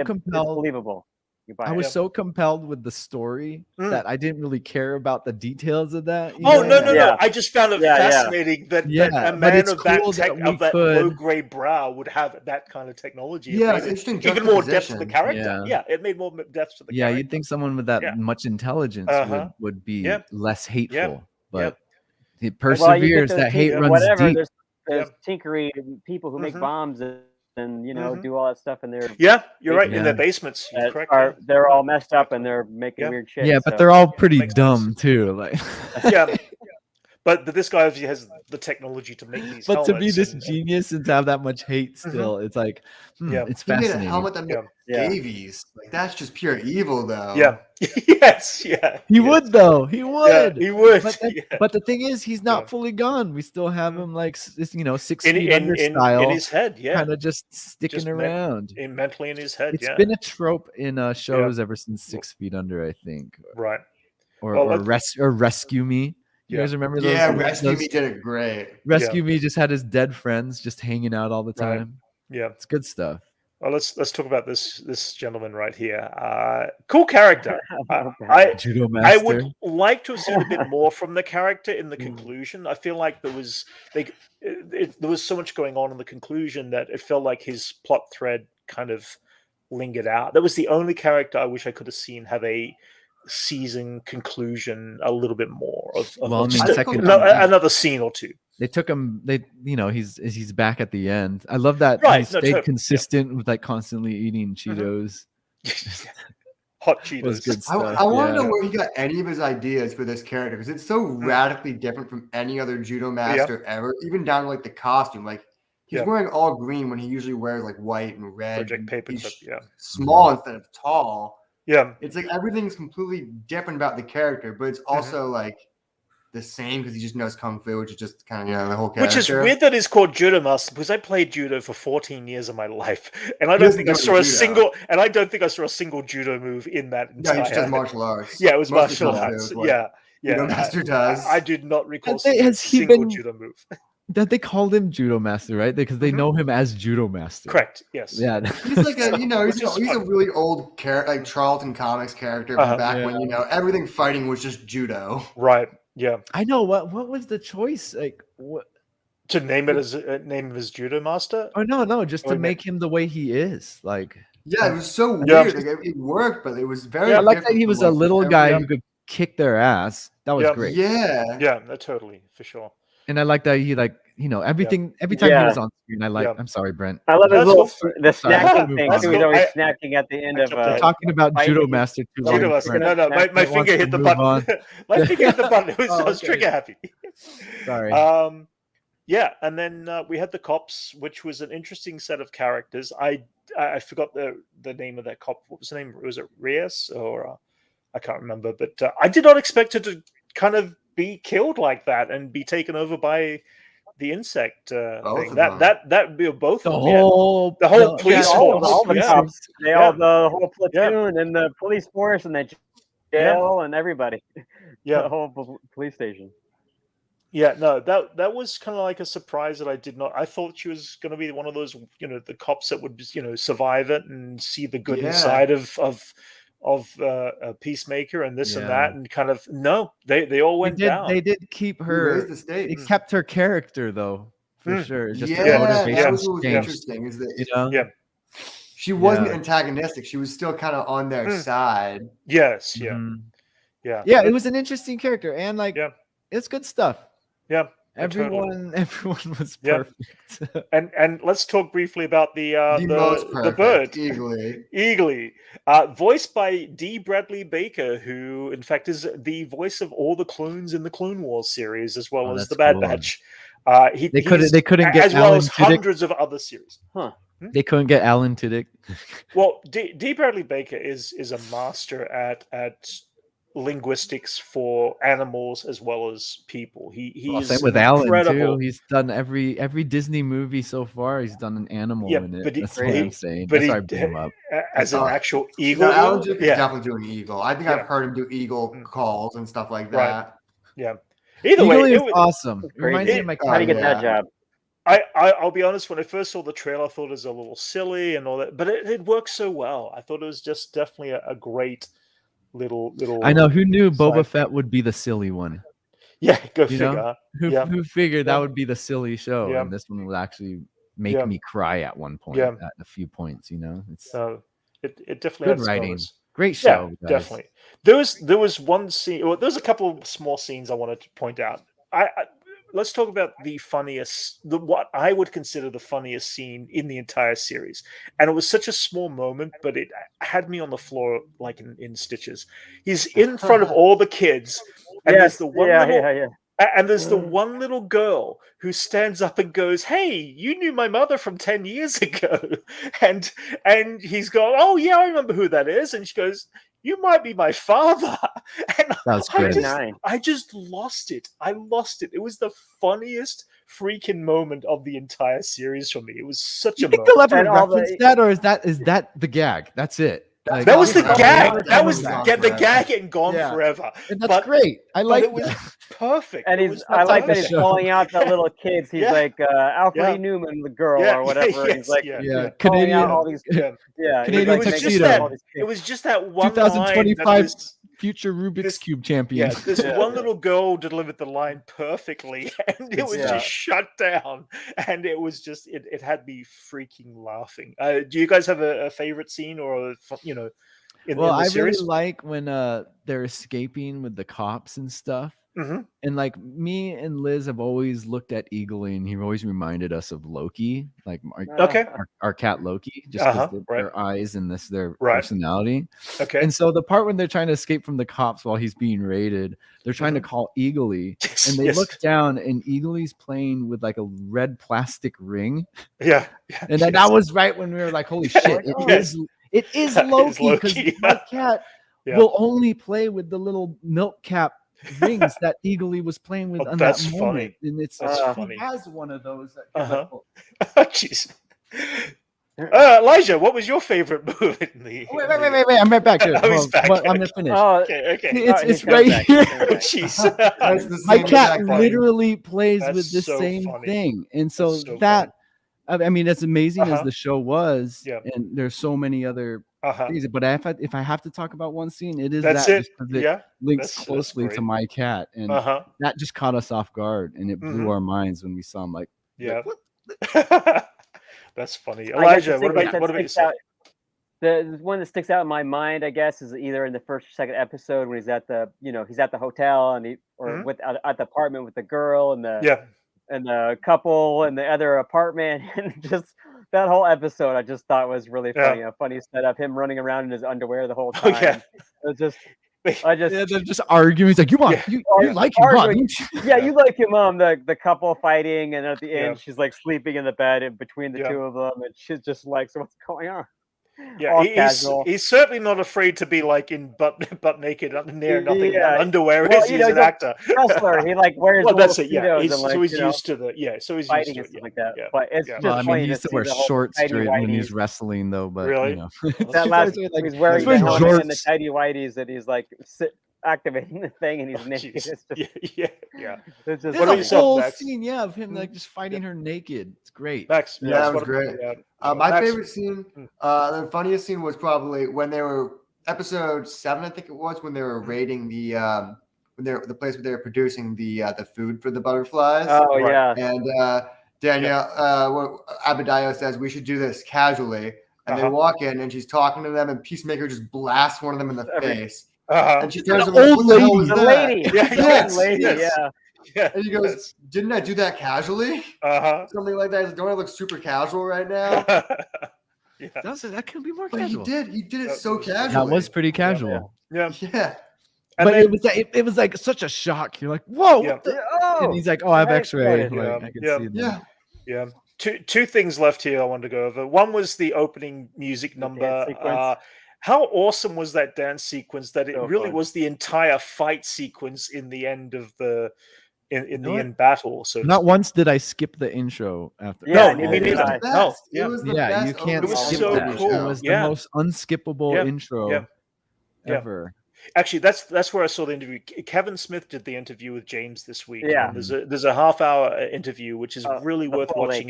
compelled. Believable. I was so compelled with the story that I didn't really care about the details of that. No! I just found it fascinating that a man of that low gray brow would have that kind of technology. Yeah, it's interesting. Even more depth to the character. Yeah, it made more depth to the character. Yeah, you'd think someone with that much intelligence would be less hateful, but it perseveres. That hate runs deep. There's tinkery people who make bombs and do all that stuff in their you're right in their basements. They're all messed up and they're making weird shit. Yeah, but they're all pretty dumb too. Like but this guy has the technology to make these. But to be this genius and to have that much hate still, it's like it's fascinating. He made a helmet that made babies. Like that's just pure evil, though. Yeah. He would though. He would. He would. But the thing is, he's not fully gone. We still have him like 6 feet under style in his head. Yeah, kind of just sticking around. Mentally in his head. It's been a trope in shows ever since 6 Feet Under, I think. Right. Or Rescue Me. You guys remember those? Yeah, Rescue Me did it great. Rescue Me just had his dead friends just hanging out all the time. Right. Yeah, it's good stuff. Well, let's talk about this gentleman right here. Cool character. I would like to have seen a bit more from the character in the conclusion. I feel like there was so much going on in the conclusion that it felt like his plot thread kind of lingered out. That was the only character I wish I could have seen have a season conclusion a little bit more of another scene or two. They took him. He's back at the end. I love that he stayed consistent with like constantly eating Cheetos. Hot Cheetos. Good stuff. I want to know where he got any of his ideas for this character, because it's so radically different from any other judo master ever, even down to like the costume. Like he's wearing all green when he usually wears like white and red. Project Paperclip, he's small instead of tall. Yeah. It's like everything's completely different about the character, but it's also like the same because he just knows kung fu, which is just kind of the whole character. Which is weird that he's called Judo Master, because I played judo for 14 years of my life, and I don't think I saw a single judo move in that entire. No, he just does martial arts. Yeah, it was martial arts. Yeah. Judo Master does. I did not recall a single judo move. That they called him Judo Master, right? Because they know him as Judo Master. Correct. Yes. Yeah. He's like he's a really old character, like Charlton Comics character back when everything fighting was just judo. Right. Yeah. I know. What was the choice? Like what? To name it as name him as Judo Master? Oh no, just to make him the way he is. Like it was so weird. Like, it worked, but it was very. I like that he was a little guy who could kick their ass. That was great. Yeah, totally, for sure. And I like that he everything every time he was on screen. I'm sorry, Brent. I love his the snacking thing. He was always snacking at the end of. Talking about Judo Master too long. Judo Master. No, my finger hit the button. My finger hit the button. I was trigger happy. Sorry. Yeah, and then we had the cops, which was an interesting set of characters. I forgot the name of that cop. What was the name? Was it Reyes or I can't remember? But I did not expect her to kind of be killed like that and be taken over by the insect thing. That be both the whole police force, all the cops, the whole platoon and the police force and the jail and everybody. Yeah, the whole police station. Yeah, no, that was kind of like a surprise that I did not. I thought she was going to be one of those, the cops that would, survive it and see the good inside of Peacemaker and this and that, and kind of they all went down. They did keep her. They kept her character though, for sure. Just that was what was interesting. Is that she wasn't antagonistic. She was still kind of on their side. Yes. Yeah. It was an interesting character, and it's good stuff. Yeah. Everyone was perfect. And let's talk briefly about the bird, Eagly, voiced by D. Bradley Baker, who in fact is the voice of all the clones in the Clone Wars series, as well as the Bad Batch. They couldn't get as well as hundreds of other series. They couldn't get Alan Tudyk. Well, D. Bradley Baker is a master at linguistics for animals as well as people. He's same with Alan too. He's done every Disney movie so far. He's done an animal in it. But that's what I'm saying. But that's why I bring him up. As an actual eagle. Alan Tudyk is definitely doing eagle. I think I've heard him do eagle calls and stuff like that. Right. Yeah. Either way, it was awesome. It reminds me of my how do you get that job? I'll be honest. When I first saw the trailer, I thought it was a little silly and all that, but it worked so well. I thought it was just definitely a great. Little. I know who knew Boba Fett would be the silly one. Yeah, go figure. Who figured that would be the silly show, and this one would actually make me cry at one point, at a few points. It's it definitely good writing, great show. Yeah, definitely. There was one scene. Well, there's a couple of small scenes I wanted to point out. Let's talk about what I would consider the funniest scene in the entire series. And it was such a small moment, but it had me on the floor like in stitches. He's in front of all the kids, and there's the one and there's the one little girl who stands up and goes, "Hey, you knew my mother from 10 years ago." And he's going, "Oh yeah, I remember who that is." And she goes, "You might be my father." And I just lost it. I lost it. It was the funniest freaking moment of the entire series for me. It was such a moment. You'll ever reference that, or is that the gag? That's it. Like, that was the gag. That was the gag and gone forever. And that's great. I like it. Was perfect. And I like that he's calling out the little kids. He's like Alfred E. Newman, the girl, or whatever. He's like Canadian. All these, Canadian it was just that one 2025 future Rubik's Cube champion. Yeah, this one little girl delivered the line perfectly, and it was just shut down. And it was just it had me freaking laughing. Do you guys have a favorite scene or in the series. Really like when they're escaping with the cops and stuff. Mm-hmm. And like me and Liz have always looked at Eagly, and he always reminded us of Loki, like our cat Loki, just because their eyes and their personality. Okay. And so the part when they're trying to escape from the cops while he's being raided, they're trying to call Eagly, and they look down, and Eagly's playing with like a red plastic ring. Yeah. And then that was right when we were like, "Holy shit! It is Loki," because my cat will only play with the little milk cap rings that Eagly was playing with on that moment. Funny. And it's funny. He has one of those. Jeez. Elijah, what was your favorite move in the? Wait! I'm right back here. I'm gonna finish. Okay. It's right here. Jeez. My cat literally plays with the same thing, and so that. I mean, as amazing as the show was, and there's so many other things. But if I have to talk about one scene, it is it links closely to my cat, and that just caught us off guard, and it blew our minds when we saw him. Like, what? That's funny. Elijah, what about yourself? The one that sticks out in my mind, I guess, is either in the first or second episode when he's at the hotel and at the apartment with the girl and the couple in the other apartment, and just that whole episode I just thought was really funny. A funny setup, him running around in his underwear the whole time. They're just arguing. He's like, you like him, Mom. You like him, Mom. The couple fighting, and at the end she's like sleeping in the bed in between the two of them, and she's just like, so what's going on? Yeah, he's certainly not afraid to be like in butt naked near nothing underwear. He's an actor. Wrestler. He like wears. Well, that's it. Yeah, so he's used to the. So he's fighting used to and stuff like that. Yeah. But it's just funny. He used to wear shorts when he's wrestling, though. But really, that last he's wearing the helmet and the tidy whities, and he's like activating the thing, and he's naked. It's just, It's just there's a whole scene, of him like just fighting her naked. It's great. Max, that was great. My favorite scene, the funniest scene was probably when they were episode 7, I think it was, when they were raiding the place where they were producing the food for the butterflies. Oh yeah. And Danielle Abadayo says we should do this casually, and they walk in and she's talking to them, and Peacemaker just blasts one of them in the face. And she turns around, old lady. The lady. Yeah. And he goes, didn't I do that casually? Something like that. Don't I look super casual right now? That could be more casual. He did it so casually. That was pretty casual. Yeah. But it was like such a shock. You're like, whoa. And he's like, oh, I have X-ray. I can see them. Yeah. Two things left here I wanted to go over. One was the opening music number. How awesome was that dance sequence that it really was the entire fight sequence in the end of the end battle. So not once did I skip the intro after. No, me neither. No, it was the best. You can't skip so that. cool. It was the most unskippable intro ever. Actually, that's where I saw the interview. Kevin Smith did the interview with James this week. Yeah, there's a half-hour interview which is really worth watching.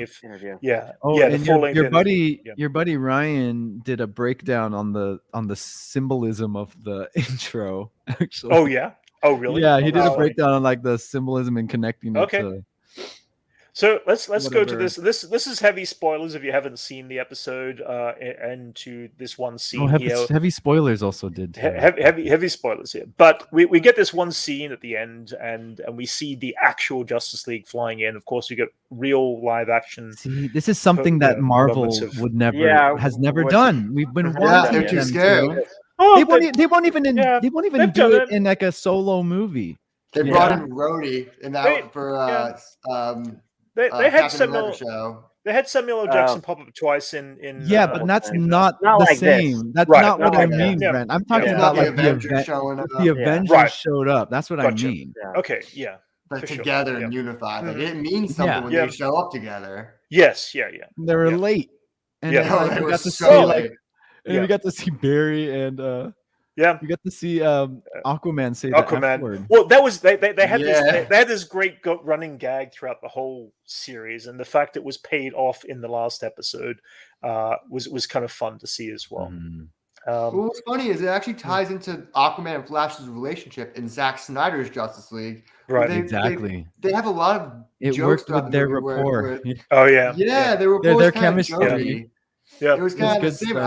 Your buddy Ryan did a breakdown on the symbolism of the intro. Actually, oh really? Yeah, he did a breakdown on like the symbolism and connecting it to. So let's go to this. This is heavy spoilers if you haven't seen the episode and to this one scene here. Heavy spoilers also did. Heavy spoilers here. But we get this one scene at the end and we see the actual Justice League flying in. Of course, we get real live action. See, this is something that Marvel has never done. We've been wanting they're too scared. They won't even do it in like a solo movie. They brought in Rhodey in that for They had Samuel. They had Samuel L. Jackson pop up twice in. But that's not the like same. That's not what I mean, Brent. I'm talking about like the Avengers showed up. That's what I mean. Okay, but together and unified. Like it means something when they show up together. Yes, They were late, and we got to see we got to see Barry and. You got to see Aquaman say that F-word. Well, that was they had this they had this great running gag throughout the whole series, and the fact it was paid off in the last episode was kind of fun to see as well. What's funny is it actually ties into Aquaman and Flash's relationship in Zack Snyder's Justice League. Right, exactly. They have a lot of it worked with their rapport. Their chemistry. It was kind of the same.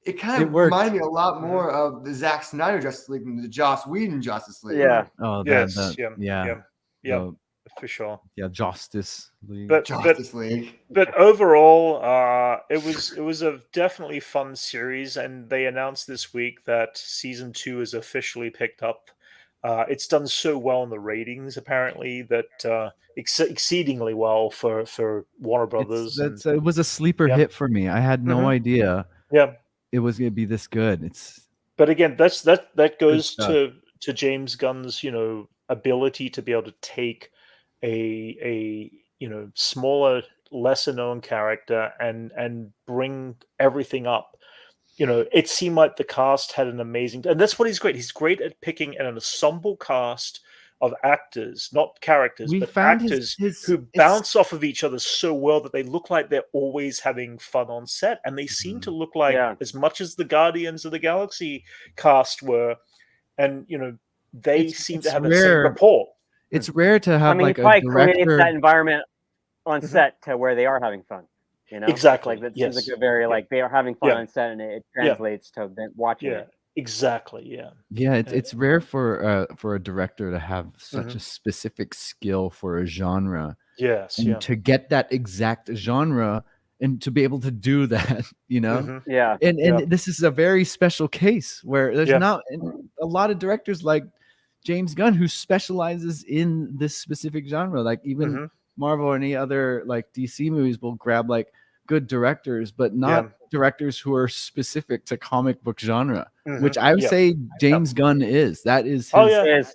It kind of reminded me a lot more of the Zack Snyder Justice League than the Joss Whedon Justice League. Yeah. Oh, yeah, for sure. Yeah, Justice League. But overall, it was a definitely fun series, and they announced this week that season 2 is officially picked up. It's done so well in the ratings, apparently, that exceedingly well for Warner Brothers. It was a sleeper hit for me. I had no idea. Yeah, it was going to be this good. But again, that goes to James Gunn's ability to be able to take a smaller, lesser known character and bring everything up. It seemed like the cast had an amazing, and that's what he's great. He's great at picking an ensemble cast of actors, not characters, but actors who bounce off of each other so well that they look like they're always having fun on set, and they seem to look like, as much as the Guardians of the Galaxy cast were, and they seem to have the same rapport. It's rare to have like a director create that environment on set to where they are having fun. Exactly. Like that seems like a very they are having fun on set, and it translates to watching it. Exactly. Yeah. It's rare for a director to have such a specific skill for a genre. Yes. And to get that exact genre and to be able to do that, Yeah. And this is a very special case where there's not a lot of directors like James Gunn who specializes in this specific genre. Like even Marvel or any other like DC movies will grab like good directors, but not directors who are specific to comic book genre, which I would say James Gunn is. That is his it's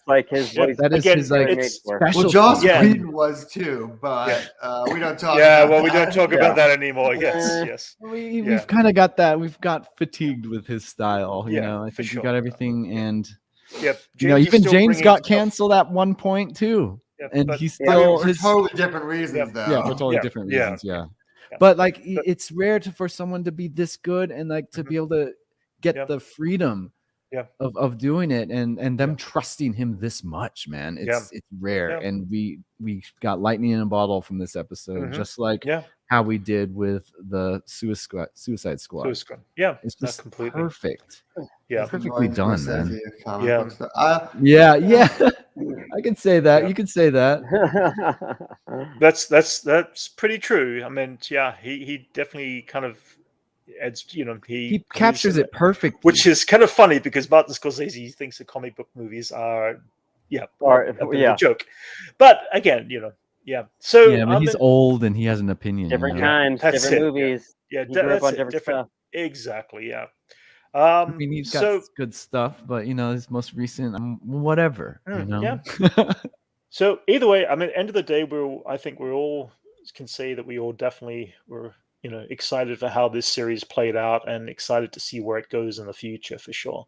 like his that is his like special. Well, Joss Whedon was too, but we don't talk we don't talk about that anymore. Yes. We've kind of got that. We've got fatigued with his style, I think we got everything, and even James got canceled at one point too. And he's still for totally different reasons, though. Yeah, for totally different reasons. Yeah. But like, it's rare for someone to be this good and like to be able to get the freedom of doing it and them trusting him this much, man. It's rare, and we got lightning in a bottle from this episode, just like how we did with the Suicide Squad. Yeah, it's just completely perfect. Yeah, perfectly done, man. Yeah. I can say that. You can say that. That's pretty true. I mean, he definitely kind of adds, he captures it perfectly, which is kind of funny because Martin Scorsese thinks that comic book movies are a joke. But again, So but he's old and he has an opinion. Different times, different movies. Yeah, that's different stuff. Exactly. Yeah. I mean, he's got good stuff, but his most recent, whatever. So either way, I mean, end of the day, I think we all can say that we all definitely were, excited for how this series played out and excited to see where it goes in the future for sure.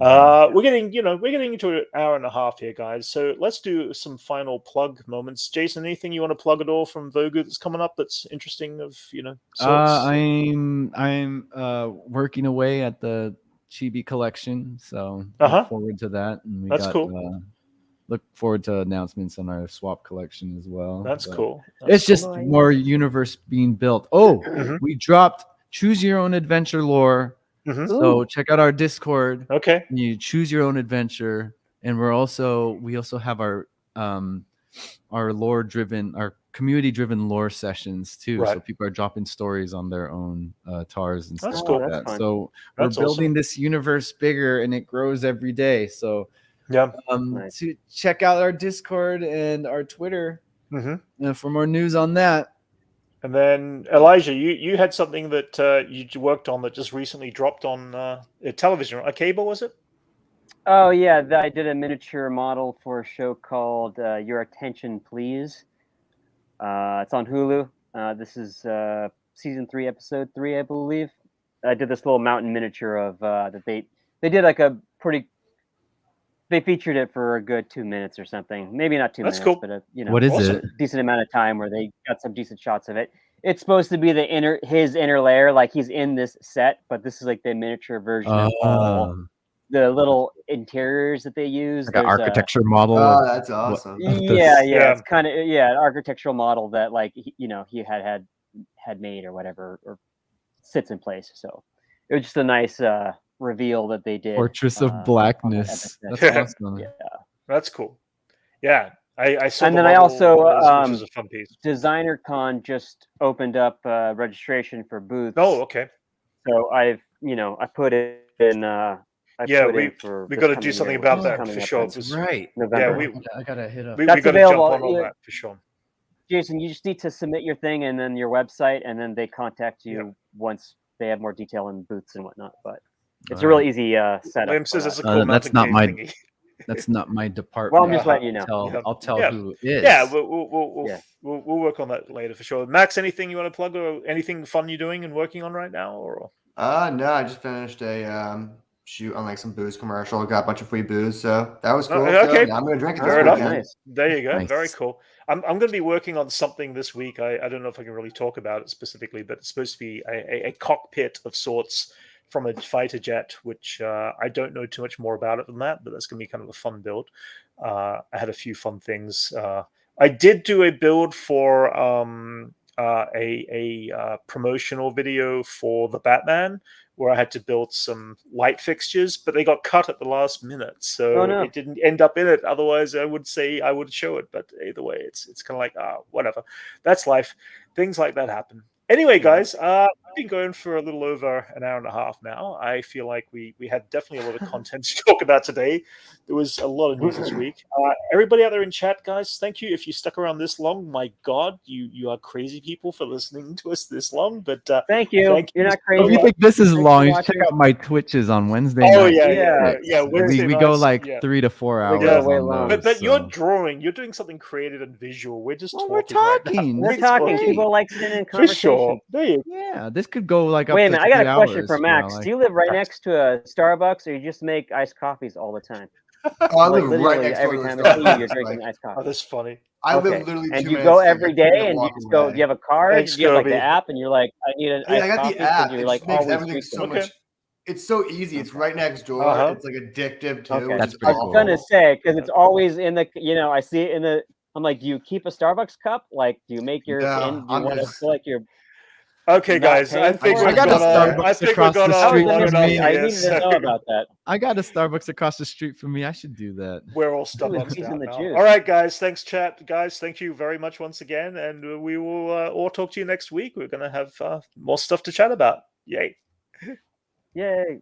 We're getting into an hour and a half here, guys. So let's do some final plug moments. Jason, anything you want to plug at all from Vogu that's coming up that's interesting of, sorts? I'm working away at the Chibi collection, so look forward to that. And that's cool. Look forward to announcements on our swap collection as well. That's cool. It's just more universe being built. We dropped Choose Your Own Adventure lore. So check out our Discord. Okay. You choose your own adventure, and we also have our community-driven lore sessions too. Right. So people are dropping stories on their own TARs and stuff That's cool. like that. So we're building this universe bigger, and it grows every day. So. To check out our Discord and our Twitter for more news on that. And then Elijah, you had something that you worked on that just recently dropped on television, a cable, was it? Oh yeah, I did a miniature model for a show called Your Attention Please. It's on Hulu. This is season 3, episode 3, I believe. I did this little mountain miniature of that they did like a pretty. They featured it for a good 2 minutes or something. Maybe not 2 minutes, cool. but what is it? Decent amount of time where they got some decent shots of it. It's supposed to be his inner lair, like he's in this set, but this is like the miniature version of all the little interiors that they use. Like an architecture model. Oh, that's awesome. It's kind of an architectural model that he had made or whatever, or sits in place. So it was just a nice reveal that they did. Fortress of Blackness. That's awesome. Yeah, that's cool. Yeah, I saw. And then I also which is a fun piece. Designer Con just opened up registration for booths. Oh, okay. So I put it in. We got to do something about that for sure. That's right. November. Yeah, I gotta hit up. We got to jump on that for sure. Jason, you just need to submit your thing and then your website, and then they contact you once they have more detail on booths and whatnot. But it's a real easy setup. Liam says it's a cool that's not my. That's not my department. Well, I'm just letting you know. I'll tell who it is. Yeah, we'll work on that later for sure. Max, anything you want to plug or anything fun you're doing and working on right now? Or no, I just finished a shoot on like some booze commercial. Got a bunch of free booze, so that was cool. Okay, so I'm gonna drink it. Nice. There you go. Nice. Very cool. I'm going to be working on something this week. I don't know if I can really talk about it specifically, but it's supposed to be a cockpit of sorts from a fighter jet, which I don't know too much more about it than that, but that's going to be kind of a fun build. I had a few fun things. I did do a build for a promotional video for the Batman, where I had to build some light fixtures, but they got cut at the last minute, so it didn't end up in it. Otherwise, I would say I would show it, but either way, it's kind of like whatever. That's life. Things like that happen. Anyway, guys, I've been going for a little over an hour and a half now. I feel like we had definitely a lot of content to talk about today. There was a lot of news this week. Everybody out there in chat, guys, thank you. If you stuck around this long, my God, you are crazy people for listening to us this long. But thank you. You're not crazy. If you think this is long, check out my Twitches on Wednesday night. Oh, yeah. Wednesday we go like 3 to 4 hours. But you're drawing. You're doing something creative and visual. We're just talking. We're talking. We're talking. People like sitting in conversation. For sure. Yeah, this could go like up Wait a to minute, I got a question for hours, Max. like... Do you live right next to a Starbucks, or you just make iced coffees all the time? I live right next every door to time I see you, you're Starbucks. drinking iced coffee. Oh, that's funny. I live literally 2 and you minutes go every day, and you just go. Do you have a card? Thanks, Do you have like Kenobi. the app, and you're like, I need an iced I got coffee. the app. You're It like just makes always everything so drinking. much. It's so easy. It's right next door. It's like addictive too. Okay. That's I was gonna say because it's always in the. I see it in the. I'm like, do you keep a Starbucks cup? Like, do you make yours in? Do you want to feel like you're. Okay, guys, I think we've got Starbucks across the street from me. I need to know about that. I got a Starbucks across the street from me. I should do that. We're all Starbucks now. All right, guys. Thanks, chat. Guys, thank you very much once again. And we will all talk to you next week. We're going to have more stuff to chat about. Yay. Yay.